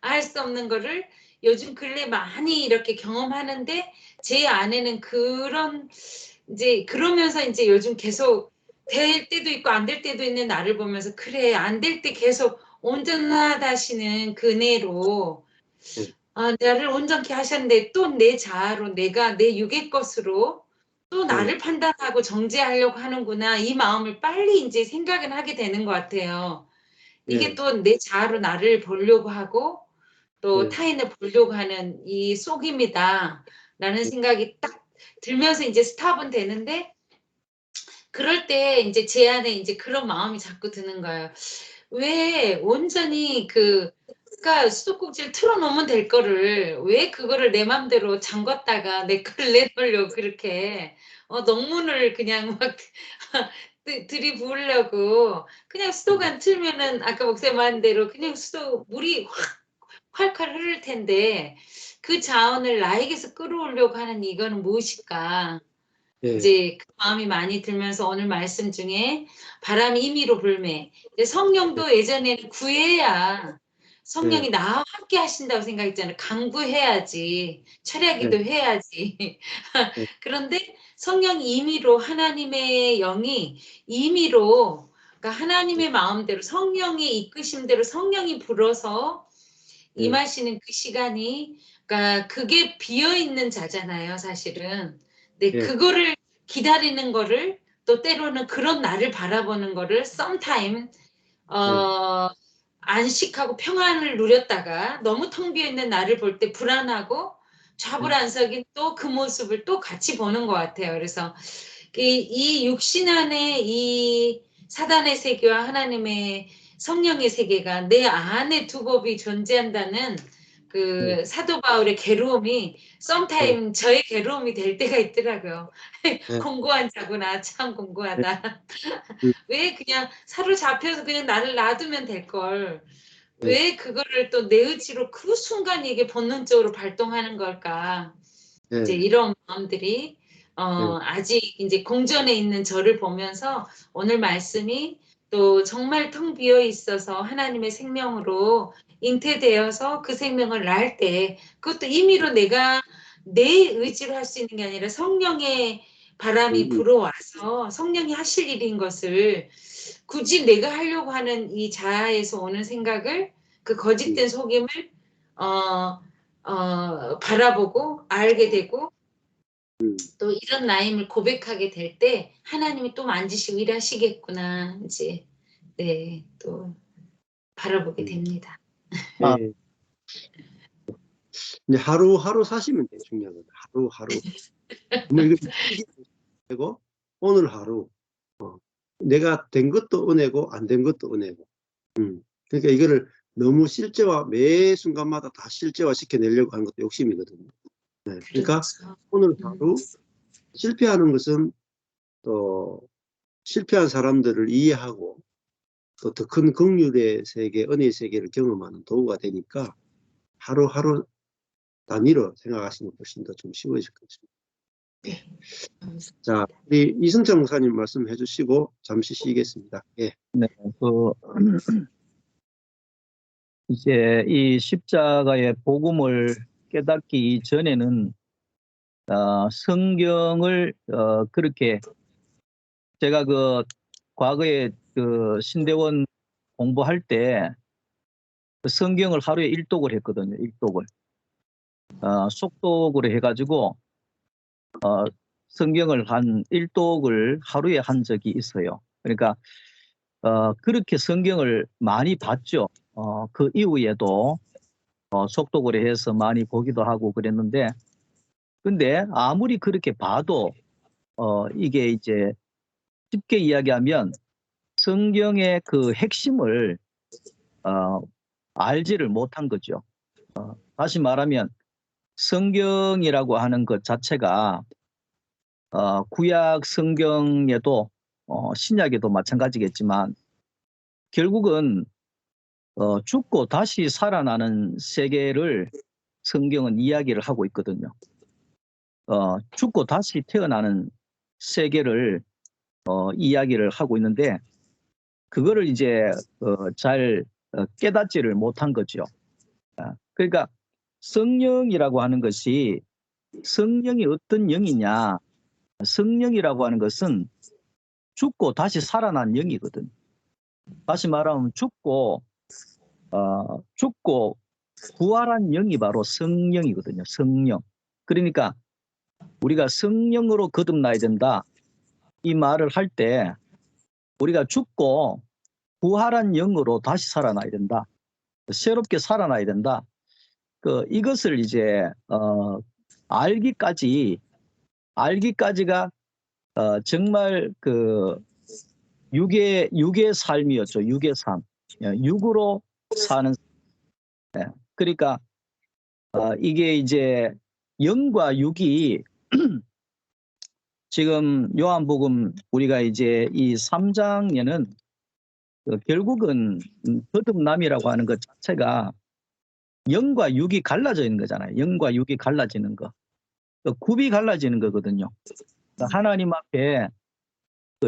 알 수 없는 거를 요즘 근래 많이 이렇게 경험하는데 제 안에는 그런 이제 그러면서 이제 요즘 계속 될 때도 있고 안 될 때도 있는 나를 보면서 그래 안 될 때 계속 온전하다시는 그 은혜로 나를 온전케 하셨는데 또 내 자아로 내가 내 육의 것으로 또 나를 판단하고 정죄하려고 하는구나 이 마음을 빨리 이제 생각을 하게 되는 것 같아요. 이게 또 내 자아로 나를 보려고 하고 또 네. 타인을 보려고 하는 이 속임이다라는 생각이 딱 들면서 이제 스탑은 되는데 그럴 때 이제 제 안에 이제 그런 마음이 자꾸 드는 거예요. 왜 온전히 그러니까 수도꼭지를 틀어놓으면 될 거를 왜 그거를 내 맘대로 잠궜다가 내 걸 내놓으려고 그렇게 농문을 그냥 막 들이부으려고 그냥 수도관 틀면은 아까 목사님 말한 대로 그냥 물이 확 콸콸 흐를 텐데 그 자원을 나에게서 끌어오려고 하는 이거는 무엇일까? 예. 이제 그 마음이 많이 들면서 오늘 말씀 중에 바람이 임의로 불매. 성령도 예전에는 구해야 성령이 나와 함께 하신다고 생각했잖아요. 강구해야지. 철야기도 해야지. 그런데 성령이 임의로 하나님의 영이 임의로 그러니까 하나님의 마음대로 성령의 이끄심대로 성령이 불어서 임하시는 그 시간이 그러니까 그게 비어있는 자잖아요. 사실은. 네, 그거를 기다리는 거를 또 때로는 그런 나를 바라보는 거를 sometime 안식하고 평안을 누렸다가 너무 텅 비어있는 나를 볼 때 불안하고 좌불안석인 또 그 모습을 또 같이 보는 것 같아요. 그래서 이 육신 안에 이 사단의 세계와 하나님의 성령의 세계가 내 안에 두 법이 존재한다는 그 사도 바울의 괴로움이 sometime 저의 괴로움이 될 때가 있더라고요. 공고한 자구나 참 공고하다. 왜 그냥 사로잡혀서 그냥 나를 놔두면 될 걸. 왜 그거를 또 내 의지로 그 순간 이게 본능적으로 발동하는 걸까? 이제 이런 마음들이 아직 이제 공전에 있는 저를 보면서 오늘 말씀이 또 정말 텅 비어 있어서 하나님의 생명으로 잉태되어서 그 생명을 낳을 때 그것도 임의로 내가 내 의지로 할 수 있는 게 아니라 성령의 바람이 불어와서 성령이 하실 일인 것을 굳이 내가 하려고 하는 이 자아에서 오는 생각을 그 거짓된 속임을 바라보고 알게 되고 또 이런 나임을 고백하게 될 때 하나님이 또 만지시고 일하시겠구나 이제 네, 또 바라보게 됩니다. 네. 이제 하루하루 사시면 돼요. 중요한 건 하루하루. 뭐 이거 되고 오늘 하루 내가 된 것도 은혜고 안 된 것도 은혜고. 그러니까 이거를 너무 실제화 매 순간마다 다 실제화 시켜내려고 하는 것도 욕심이거든요. 네. 그러니까 오늘 하루 실패하는 것은 또 실패한 사람들을 이해하고 또 더 큰 긍휼의 세계, 은혜의 세계를 경험하는 도구가 되니까 하루하루 단위로 생각하시면 훨씬 더 좀 쉬워질 것입니다. 네. 자, 우리 이승철 목사님 말씀해 주시고 잠시 쉬겠습니다. 예. 네, 이제 이 십자가의 복음을 깨닫기 이전에는 성경을 그렇게 제가 과거에 신대원 공부할 때 성경을 하루에 1독을 했거든요. 1독을. 속독으로 해가지고 성경을 한 1독을 하루에 한 적이 있어요. 그러니까 그렇게 성경을 많이 봤죠. 그 이후에도 속독을 해서 많이 보기도 하고 그랬는데 근데 아무리 그렇게 봐도 이게 이제 쉽게 이야기하면 성경의 그 핵심을 알지를 못한 거죠. 다시 말하면 성경이라고 하는 것 자체가 구약 성경에도 신약에도 마찬가지겠지만 결국은 죽고 다시 살아나는 세계를 성경은 이야기를 하고 있거든요. 죽고 다시 태어나는 세계를 이야기를 하고 있는데 그거를 이제 잘 깨닫지를 못한 거죠. 그러니까 성령이라고 하는 것이 성령이 어떤 영이냐, 성령이라고 하는 것은 죽고 다시 살아난 영이거든. 다시 말하면 죽고 부활한 영이 바로 성령이거든요. 성령. 그러니까 우리가 성령으로 거듭나야 된다. 이 말을 할 때 우리가 죽고 부활한 영으로 다시 살아나야 된다. 새롭게 살아나야 된다. 이것을 이제 알기까지가 정말 육의 삶이었죠. 육의 삶. 육으로 사는. 그러니까 이게 이제 영과 육이 지금 요한복음 우리가 이제 이 3장에는 결국은 거듭남이라고 하는 것 자체가 영과 육이 갈라져 있는 거잖아요. 영과 육이 갈라지는 거. 굽이 갈라지는 거거든요. 하나님 앞에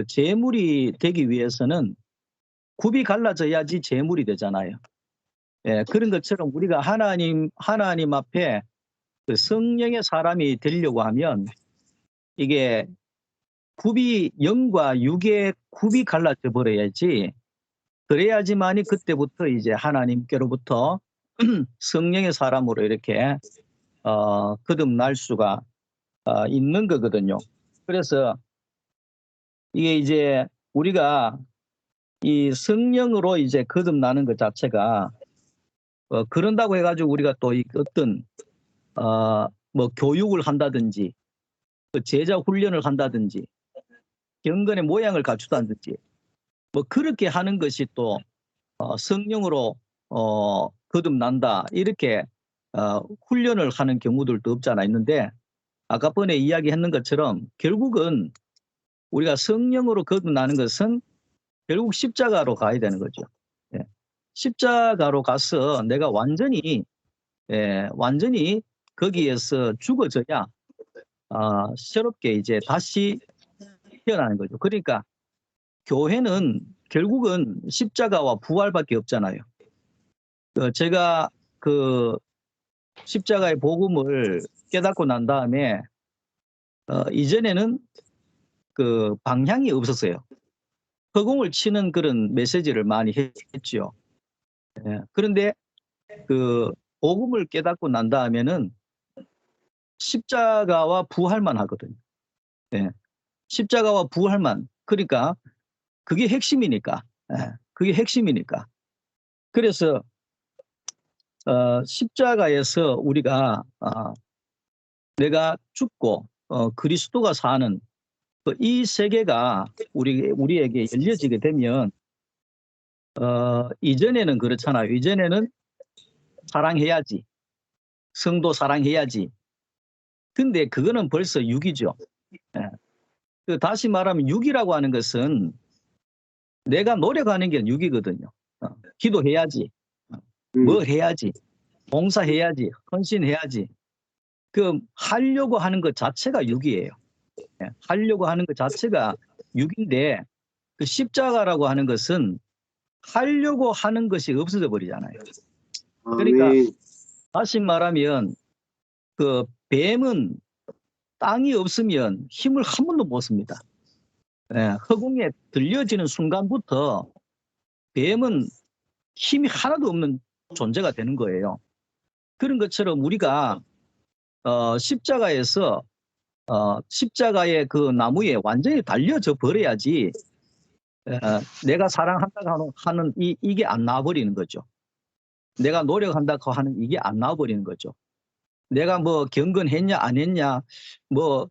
제물이 되기 위해서는 굽이 갈라져야지 제물이 되잖아요. 그런 것처럼 우리가 하나님 앞에 성령의 사람이 되려고 하면 이게 영과 육의 굽이 갈라져 버려야지. 그래야지만이 그때부터 이제 하나님께로부터 성령의 사람으로 이렇게 거듭날 수가 있는 거거든요. 그래서 이게 이제 우리가 이 성령으로 이제 거듭나는 것 자체가 그런다고 해가지고 우리가 또 어떤 뭐 교육을 한다든지 제자 훈련을 한다든지 경건의 모양을 갖추다든지 뭐 그렇게 하는 것이 또 성령으로 거듭난다 이렇게 훈련을 하는 경우들도 없잖아 있는데 아까 번에 이야기했는 것처럼 결국은 우리가 성령으로 거듭나는 것은 결국 십자가로 가야 되는 거죠. 십자가로 가서 내가 완전히 거기에서 죽어져야 새롭게 이제 다시 태어나는 거죠. 그러니까 교회는 결국은 십자가와 부활밖에 없잖아요. 제가 십자가의 복음을 깨닫고 난 다음에 이전에는 방향이 없었어요. 허공을 치는 그런 메시지를 많이 했죠. 그런데 복음을 깨닫고 난 다음에는 십자가와 부활만 하거든요. 십자가와 부활만. 그러니까 그게 핵심이니까. 그게 핵심이니까. 그래서 십자가에서 우리가 내가 죽고 그리스도가 사는 이 세계가 우리에게 열려지게 되면 이전에는 그렇잖아요. 이전에는 사랑해야지. 성도 사랑해야지. 근데 그거는 벌써 육이죠. 다시 말하면 육이라고 하는 것은 내가 노력하는 게 육이거든요. 기도해야지. 뭘 해야지. 봉사해야지. 헌신해야지. 하려고 하는 것 자체가 육이에요. 하려고 하는 것 자체가 육인데 십자가라고 하는 것은 하려고 하는 것이 없어져 버리잖아요. 그러니까 다시 말하면 뱀은 땅이 없으면 힘을 한 번도 못 씁니다. 허공에 들려지는 순간부터 뱀은 힘이 하나도 없는 존재가 되는 거예요. 그런 것처럼 우리가 십자가에서 십자가의 그 나무에 완전히 달려져 버려야지 내가 사랑한다고 하는 이게 안 나와버리는 거죠. 내가 노력한다고 하는 이게 안 나와버리는 거죠. 내가 뭐 경건했냐 안 했냐 뭐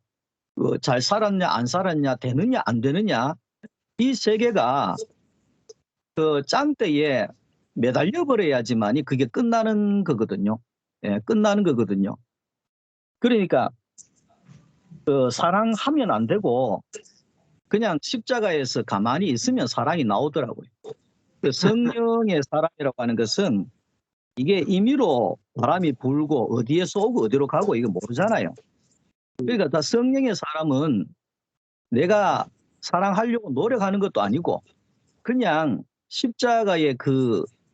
잘 살았냐 안 살았냐 되느냐 안 되느냐 이 세계가 짱대에 매달려 버려야지만이 그게 끝나는 거거든요. 끝나는 거거든요. 그러니까 사랑하면 안 되고 그냥 십자가에서 가만히 있으면 사랑이 나오더라고요. 성령의 사랑이라고 하는 것은 이게 임의로 바람이 불고 어디에 쏘고 어디로 가고 이거 모르잖아요. 그러니까 다 성령의 사람은 내가 사랑하려고 노력하는 것도 아니고 그냥 십자가의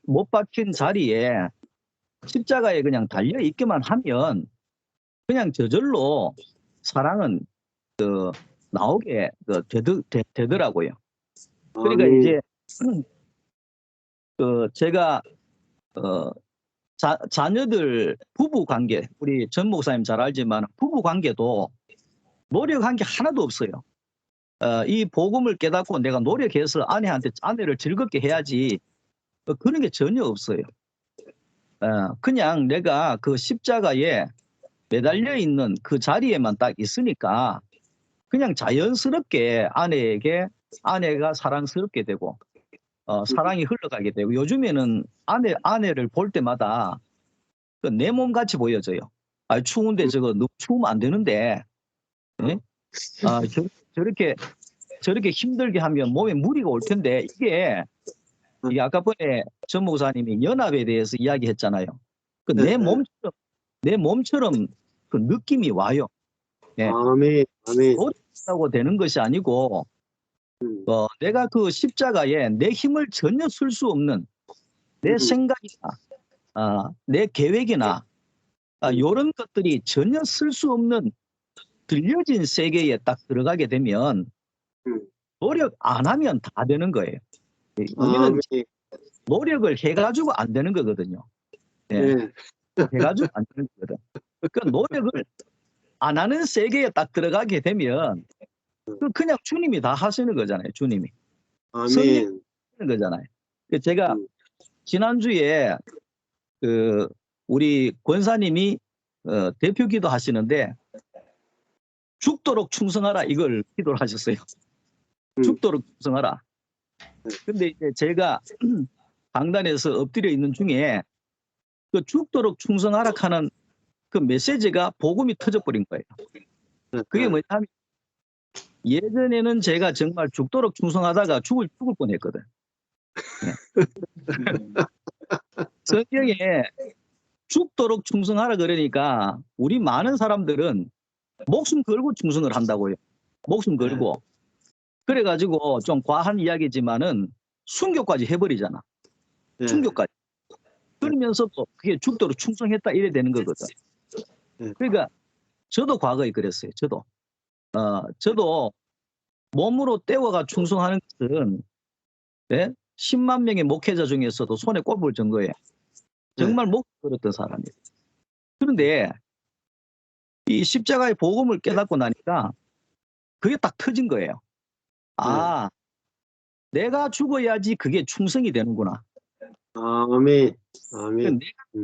못 박힌 자리에 십자가에 그냥 달려 있기만 하면 그냥 저절로 사랑은 나오게 되더라고요. 그러니까 이제 제가 자녀들 부부 관계 우리 전 목사님 잘 알지만 부부 관계도 노력한 게 하나도 없어요. 이 복음을 깨닫고 내가 노력해서 아내를 즐겁게 해야지 그런 게 전혀 없어요. 그냥 내가 그 십자가에 매달려 있는 그 자리에만 딱 있으니까 그냥 자연스럽게 아내가 사랑스럽게 되고 사랑이 흘러가게 되고 요즘에는 아내를 볼 때마다 내 몸 같이 보여져요. 추운데 저거 너무 추우면 안 되는데 예? 저렇게 힘들게 하면 몸에 무리가 올 텐데 이게 아까 전에 전 목사님이 연합에 대해서 이야기했잖아요. 내 몸처럼 그 느낌이 와요. 예. 아멘, 아멘. 노력하고 되는 것이 아니고 내가 그 십자가에 내 힘을 전혀 쓸 수 없는 내 생각이나 내 계획이나 이런 것들이 전혀 쓸 수 없는 들려진 세계에 딱 들어가게 되면 노력 안 하면 다 되는 거예요. 우리는 아멘. 노력을 해가지고 안 되는 거거든요. 예. 네. 해가지고 안 되는 거거든. 그 노력을 안 하는 세계에 딱 들어가게 되면 그냥 주님이 다 하시는 거잖아요. 주님이. 아멘. 하는 거잖아요. 제가 지난주에 우리 권사님이 대표기도 하시는데 죽도록 충성하라 이걸 기도를 하셨어요. 죽도록 충성하라. 근데 이제 제가 강단에서 엎드려 있는 중에 그 죽도록 충성하라 하는 그 메시지가 복음이 터져버린 거예요. 그게 뭐냐면 예전에는 제가 정말 죽도록 충성하다가 죽을 뻔했거든. 성경에 죽도록 충성하라 그러니까 우리 많은 사람들은 목숨 걸고 충성을 한다고요. 목숨 걸고. 그래가지고 좀 과한 이야기지만은 순교까지 해버리잖아. 순교까지. 그러면서도 그게 죽도록 충성했다 이래 되는 거거든. 그러니까 저도 과거에 그랬어요. 저도 몸으로 때워가 충성하는 것은 10만 명의 목회자 중에서도 손에 꼽을 정도예요. 정말 목숨 걸었던 사람이에요. 그런데 이 십자가의 복음을 깨닫고 나니까 그게 딱 터진 거예요. 내가 죽어야지 그게 충성이 되는구나. 아멘. 아멘.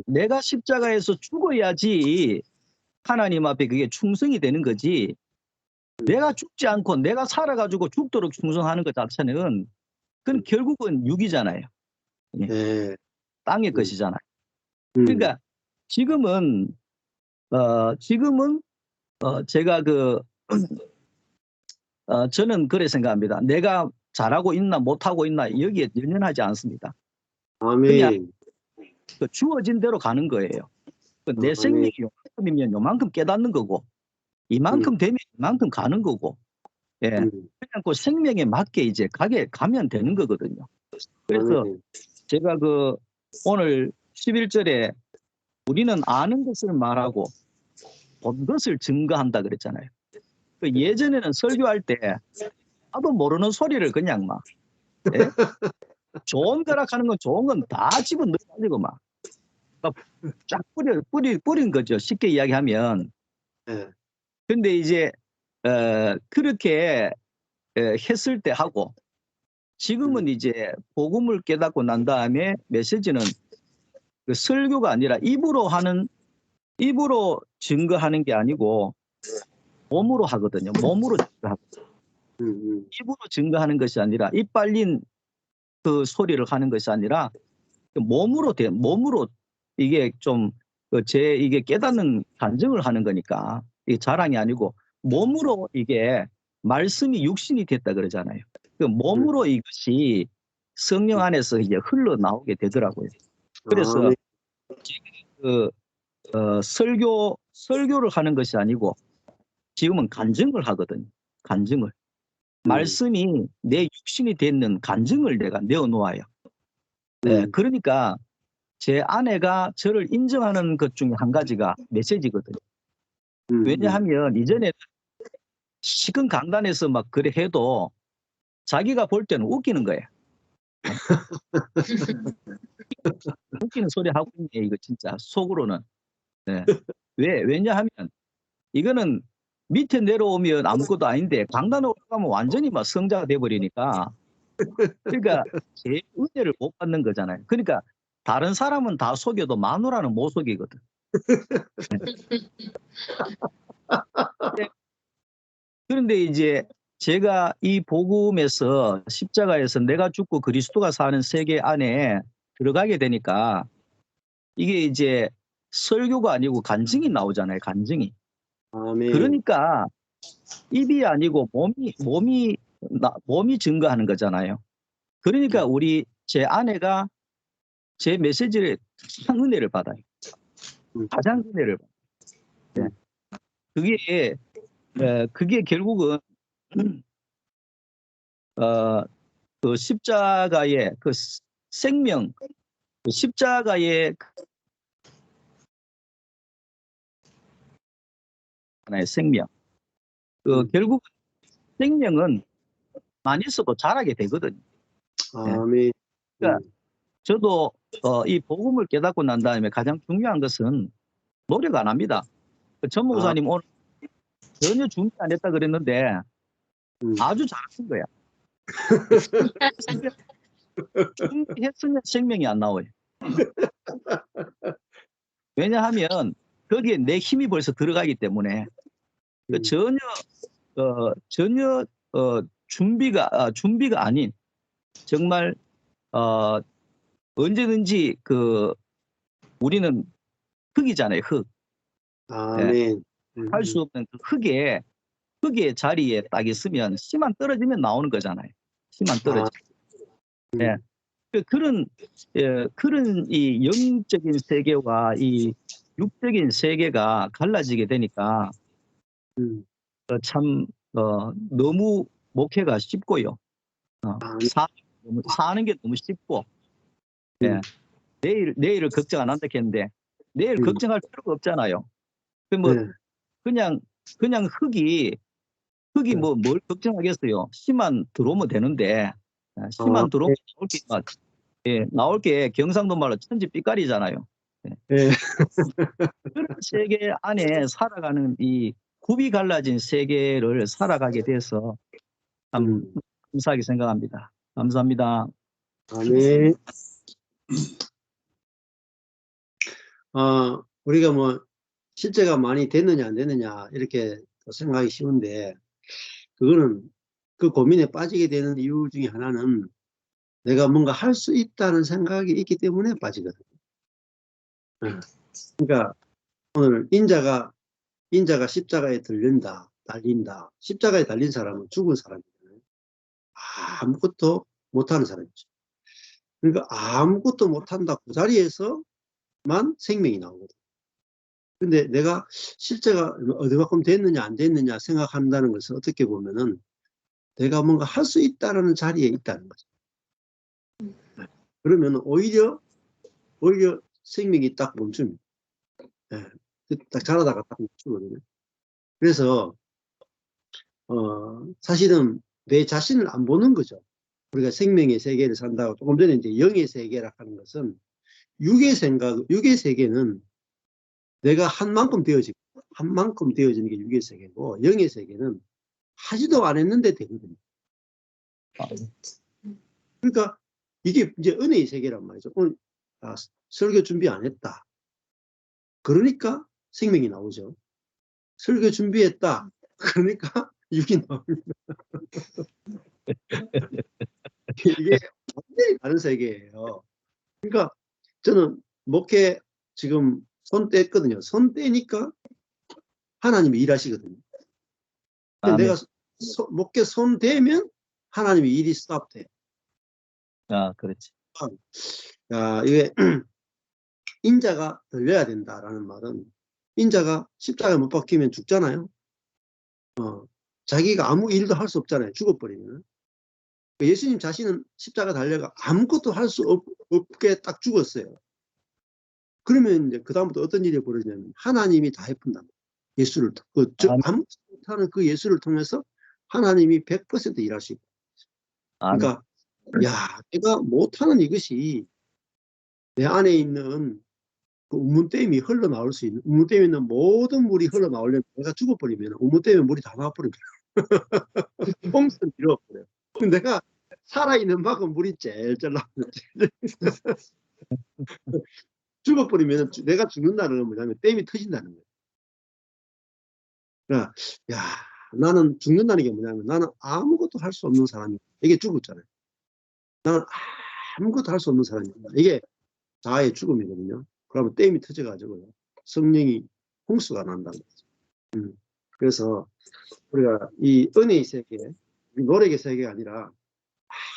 내가 십자가에서 죽어야지 하나님 앞에 그게 충성이 되는 거지. 내가 죽지 않고 내가 살아가지고 죽도록 충성하는 것 자체는 그건 결국은 육이잖아요. 네. 땅의 것이잖아요. 그러니까 지금은 제가 저는 그래 생각합니다. 내가 잘하고 있나 못하고 있나 여기에 연연하지 않습니다. 아멘. 그냥 주어진 대로 가는 거예요. 내 생명이 요만큼이면 요만큼 깨닫는 거고 이만큼 되면 이만큼 가는 거고 그냥 그 생명에 맞게 이제 가면 되는 거거든요. 그래서 제가 오늘 11절에 우리는 아는 것을 말하고 본 것을 증거한다 그랬잖아요. 예전에는 설교할 때 나도 모르는 소리를 그냥 막 좋은 거라 하는 건 좋은 건 다 집어넣어가지고 막 쫙 뿌린 거죠. 쉽게 이야기하면. 근데 이제 그렇게 했을 때 하고 지금은 이제 복음을 깨닫고 난 다음에 메시지는 그 설교가 아니라 입으로 증거하는 게 아니고 몸으로 하거든요. 몸으로 증거하거든요. 입으로 증거하는 것이 아니라 입 빨린 그 소리를 하는 것이 아니라 몸으로 이게 좀 이게 깨닫는 간증을 하는 거니까 이게 자랑이 아니고 몸으로 이게 말씀이 육신이 됐다 그러잖아요. 그 몸으로 이것이 성령 안에서 이제 흘러나오게 되더라고요. 그래서 설교를 하는 것이 아니고 지금은 간증을 하거든요. 간증을. 말씀이 내 육신이 되는 간증을 내가 내어놓아요. 그러니까 제 아내가 저를 인정하는 것 중에 한 가지가 메시지거든요. 왜냐하면 이전에 식은 강단에서 막 그래 해도 자기가 볼 때는 웃기는 거예요. 웃기는 소리 하고 있네 이거 진짜 속으로는. 왜냐하면 이거는 밑에 내려오면 아무것도 아닌데 강단에 올라가면 완전히 막 성자가 돼버리니까 그러니까 제 은혜를 못 받는 거잖아요. 그러니까 다른 사람은 다 속여도 마누라는 못 속이거든. 네. 그런데 이제 제가 이 복음에서 십자가에서 내가 죽고 그리스도가 사는 세계 안에 들어가게 되니까 이게 이제 설교가 아니고 간증이 나오잖아요. 간증이. 아멘. 그러니까 입이 아니고 몸이 증거하는 거잖아요. 그러니까 제 아내가 제 메시지를 가장 은혜를 받아요. 가장 은혜를 받아요. 네. 그게 결국은 그 십자가의 그 생명, 그 십자가의 하나의 생명. 결국 생명은 많이 써도 자라게 되거든요. 아멘. 그러니까 저도 이 복음을 깨닫고 난 다음에 가장 중요한 것은 노력 안 합니다. 전 목사님 오늘 전혀 준비 안 했다 그랬는데 아주 잘하신 거야. 준비했으면 생명이 안 나와요. 왜냐하면 거기에 내 힘이 벌써 들어가기 때문에 전혀 준비가 아닌 정말 언제든지 우리는 흙이잖아요. 흙. 아멘. 할 수 없는 그 흙의 자리에 딱 있으면 씨만 떨어지면 나오는 거잖아요. 씨만 떨어지. 네. 그런 이 영적인 세계와 이 육적인 세계가 갈라지게 되니까 참 너무 목회가 쉽고요. 사는 게 너무 쉽고. 네. 내일을 걱정 안 한다 했는데 내일 걱정할 필요가 없잖아요. 그냥 흙이 뭘 걱정하겠어요. 씨만 들어오면 되는데 씨만 들어오면 나올 게 경상도 말로 천지빛깔이잖아요. 그런 세계 안에 살아가는 이 굽이 갈라진 세계를 살아가게 돼서 참 감사하게 생각합니다. 감사합니다. 아멘. 우리가 뭐 실제가 많이 됐느냐 안 됐느냐 이렇게 생각하기 쉬운데 그거는 그 고민에 빠지게 되는 이유 중에 하나는 내가 뭔가 할 수 있다는 생각이 있기 때문에 빠지거든요. 그러니까 오늘 인자가 십자가에 달린다. 십자가에 달린 사람은 죽은 사람이잖아요. 아무것도 못하는 사람이죠. 그러니까 아무것도 못한다. 그 자리에서만 생명이 나오거든요. 근데 내가 실제가 어디만큼 됐느냐 안 됐느냐 생각한다는 것은 어떻게 보면은 내가 뭔가 할 수 있다는 자리에 있다는 거죠. 그러면 오히려 생명이 딱 멈춥니다. 딱 자라다가 딱 멈추거든요. 그래서 사실은 내 자신을 안 보는 거죠. 우리가 생명의 세계를 산다고 조금 전에 이제 영의 세계라 하는 것은 육의 세계는 내가 한 만큼 되어지는 게 육의 세계고 영의 세계는 하지도 안 했는데 되거든요. 그러니까 이게 이제 은혜의 세계란 말이죠. 오늘 설교 준비 안 했다. 그러니까 생명이 나오죠. 설교 준비했다. 그러니까 육이 나옵니다. 이게 완전히 다른 세계예요. 그러니까 저는 목회 지금 손 뗐거든요. 손 떼니까 하나님이 일하시거든요. 근데 내가 목회 손 대면 하나님이 일이 스탑돼요. 그렇지. 이게 인자가 들려야 된다라는 말은 인자가 십자가에 못 박히면 죽잖아요. 자기가 아무 일도 할 수 없잖아요. 죽어버리면. 예수님 자신은 십자가 달려가 아무것도 할 수 없게 딱 죽었어요. 그러면 이제 그다음부터 어떤 일이 벌어지냐면 하나님이 다 해푼다. 예수를 아무것도 못하는 그 예수를 통해서 하나님이 100% 일하시고. 그러니까 내가 못하는 이것이 내 안에 있는 그 우문댐이 흘러나올 수 있는 우문댐에 있는 모든 물이 흘러나오려면 내가 죽어버리면 우문댐에 물이 다 나와버립니다. 홈스는 잃어버려요. 내가 살아있는 만큼 물이 젤젤 나오는 죽어버리면 내가 죽는다는 건 뭐냐면 댐이 터진다는 거예요. 그러니까 야, 나는 죽는다는 게 뭐냐면 나는 아무것도 할 수 없는 사람이야. 이게 죽었잖아요. 나는 아무것도 할 수 없는 사람이야. 이게 자아의 죽음이거든요. 그러면 댐이 터져가지고요. 성령이 홍수가 난다는 거죠. 그래서 우리가 이 은혜의 세계, 노력의 세계가 아니라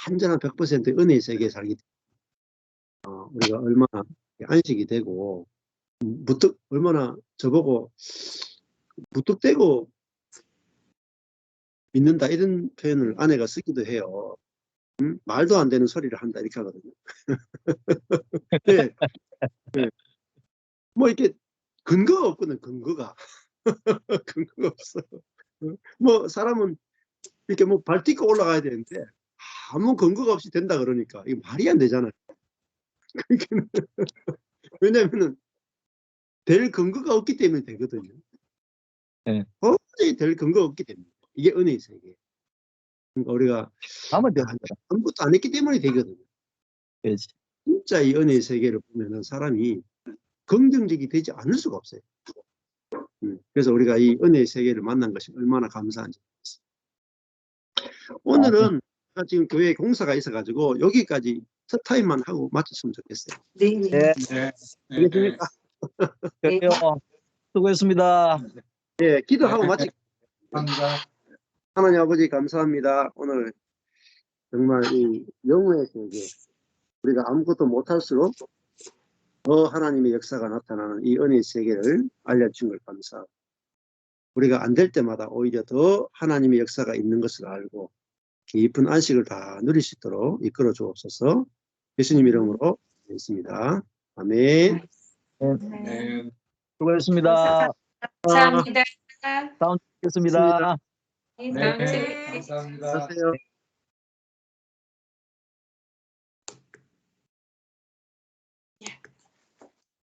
완전한 100% 은혜의 세계에 살기 때문에 우리가 얼마나 안식이 되고 얼마나 저보고 무뚝대고 믿는다 이런 표현을 아내가 쓰기도 해요. 말도 안 되는 소리를 한다 이렇게 하거든요. 네. 네. 뭐 이렇게 근거가 없거든. 근거가 근거가 없어. 뭐 사람은 이렇게 뭐 발 딛고 올라가야 되는데 아무 근거가 없이 된다 그러니까 이게 말이 안 되잖아요. 왜냐면은 될 근거가 없기 때문에 되거든요. 네. 도저히 될 근거가 없기 때문에 이게 은혜의 세계. 그러니까 우리가 하면 됩니다. 아무것도 안 했기 때문에 되거든요. 그렇지. 진짜 이 은혜의 세계를 보면은 사람이 긍정적이 되지 않을 수가 없어요. 그래서 우리가 이 은혜의 세계를 만난 것이 얼마나 감사한지. 오늘은 제가 지금 교회에 공사가 있어가지고 여기까지 첫 타임만 하고 마쳤으면 좋겠어요. 네. 네. 네. 알겠습니까? 그래요. 수고했습니다. 예, 기도하고 마치. 감사합니다. 하나님 아버지 감사합니다. 오늘 정말 이 영혼의 세계, 우리가 아무것도 못할수록 더 하나님의 역사가 나타나는 이 은혜의 세계를 알려준 걸 감사하고, 우리가 안 될 때마다 오히려 더 하나님의 역사가 있는 것을 알고 깊은 안식을 다 누릴 수 있도록 이끌어 주옵소서. 예수님 이름으로 있습니다. 아멘. 네. 수고했습니다. 감사합니다. 다음 주에 뵙겠습니다. 네, 네. 다음 주에 감사합니다. 안녕하세요.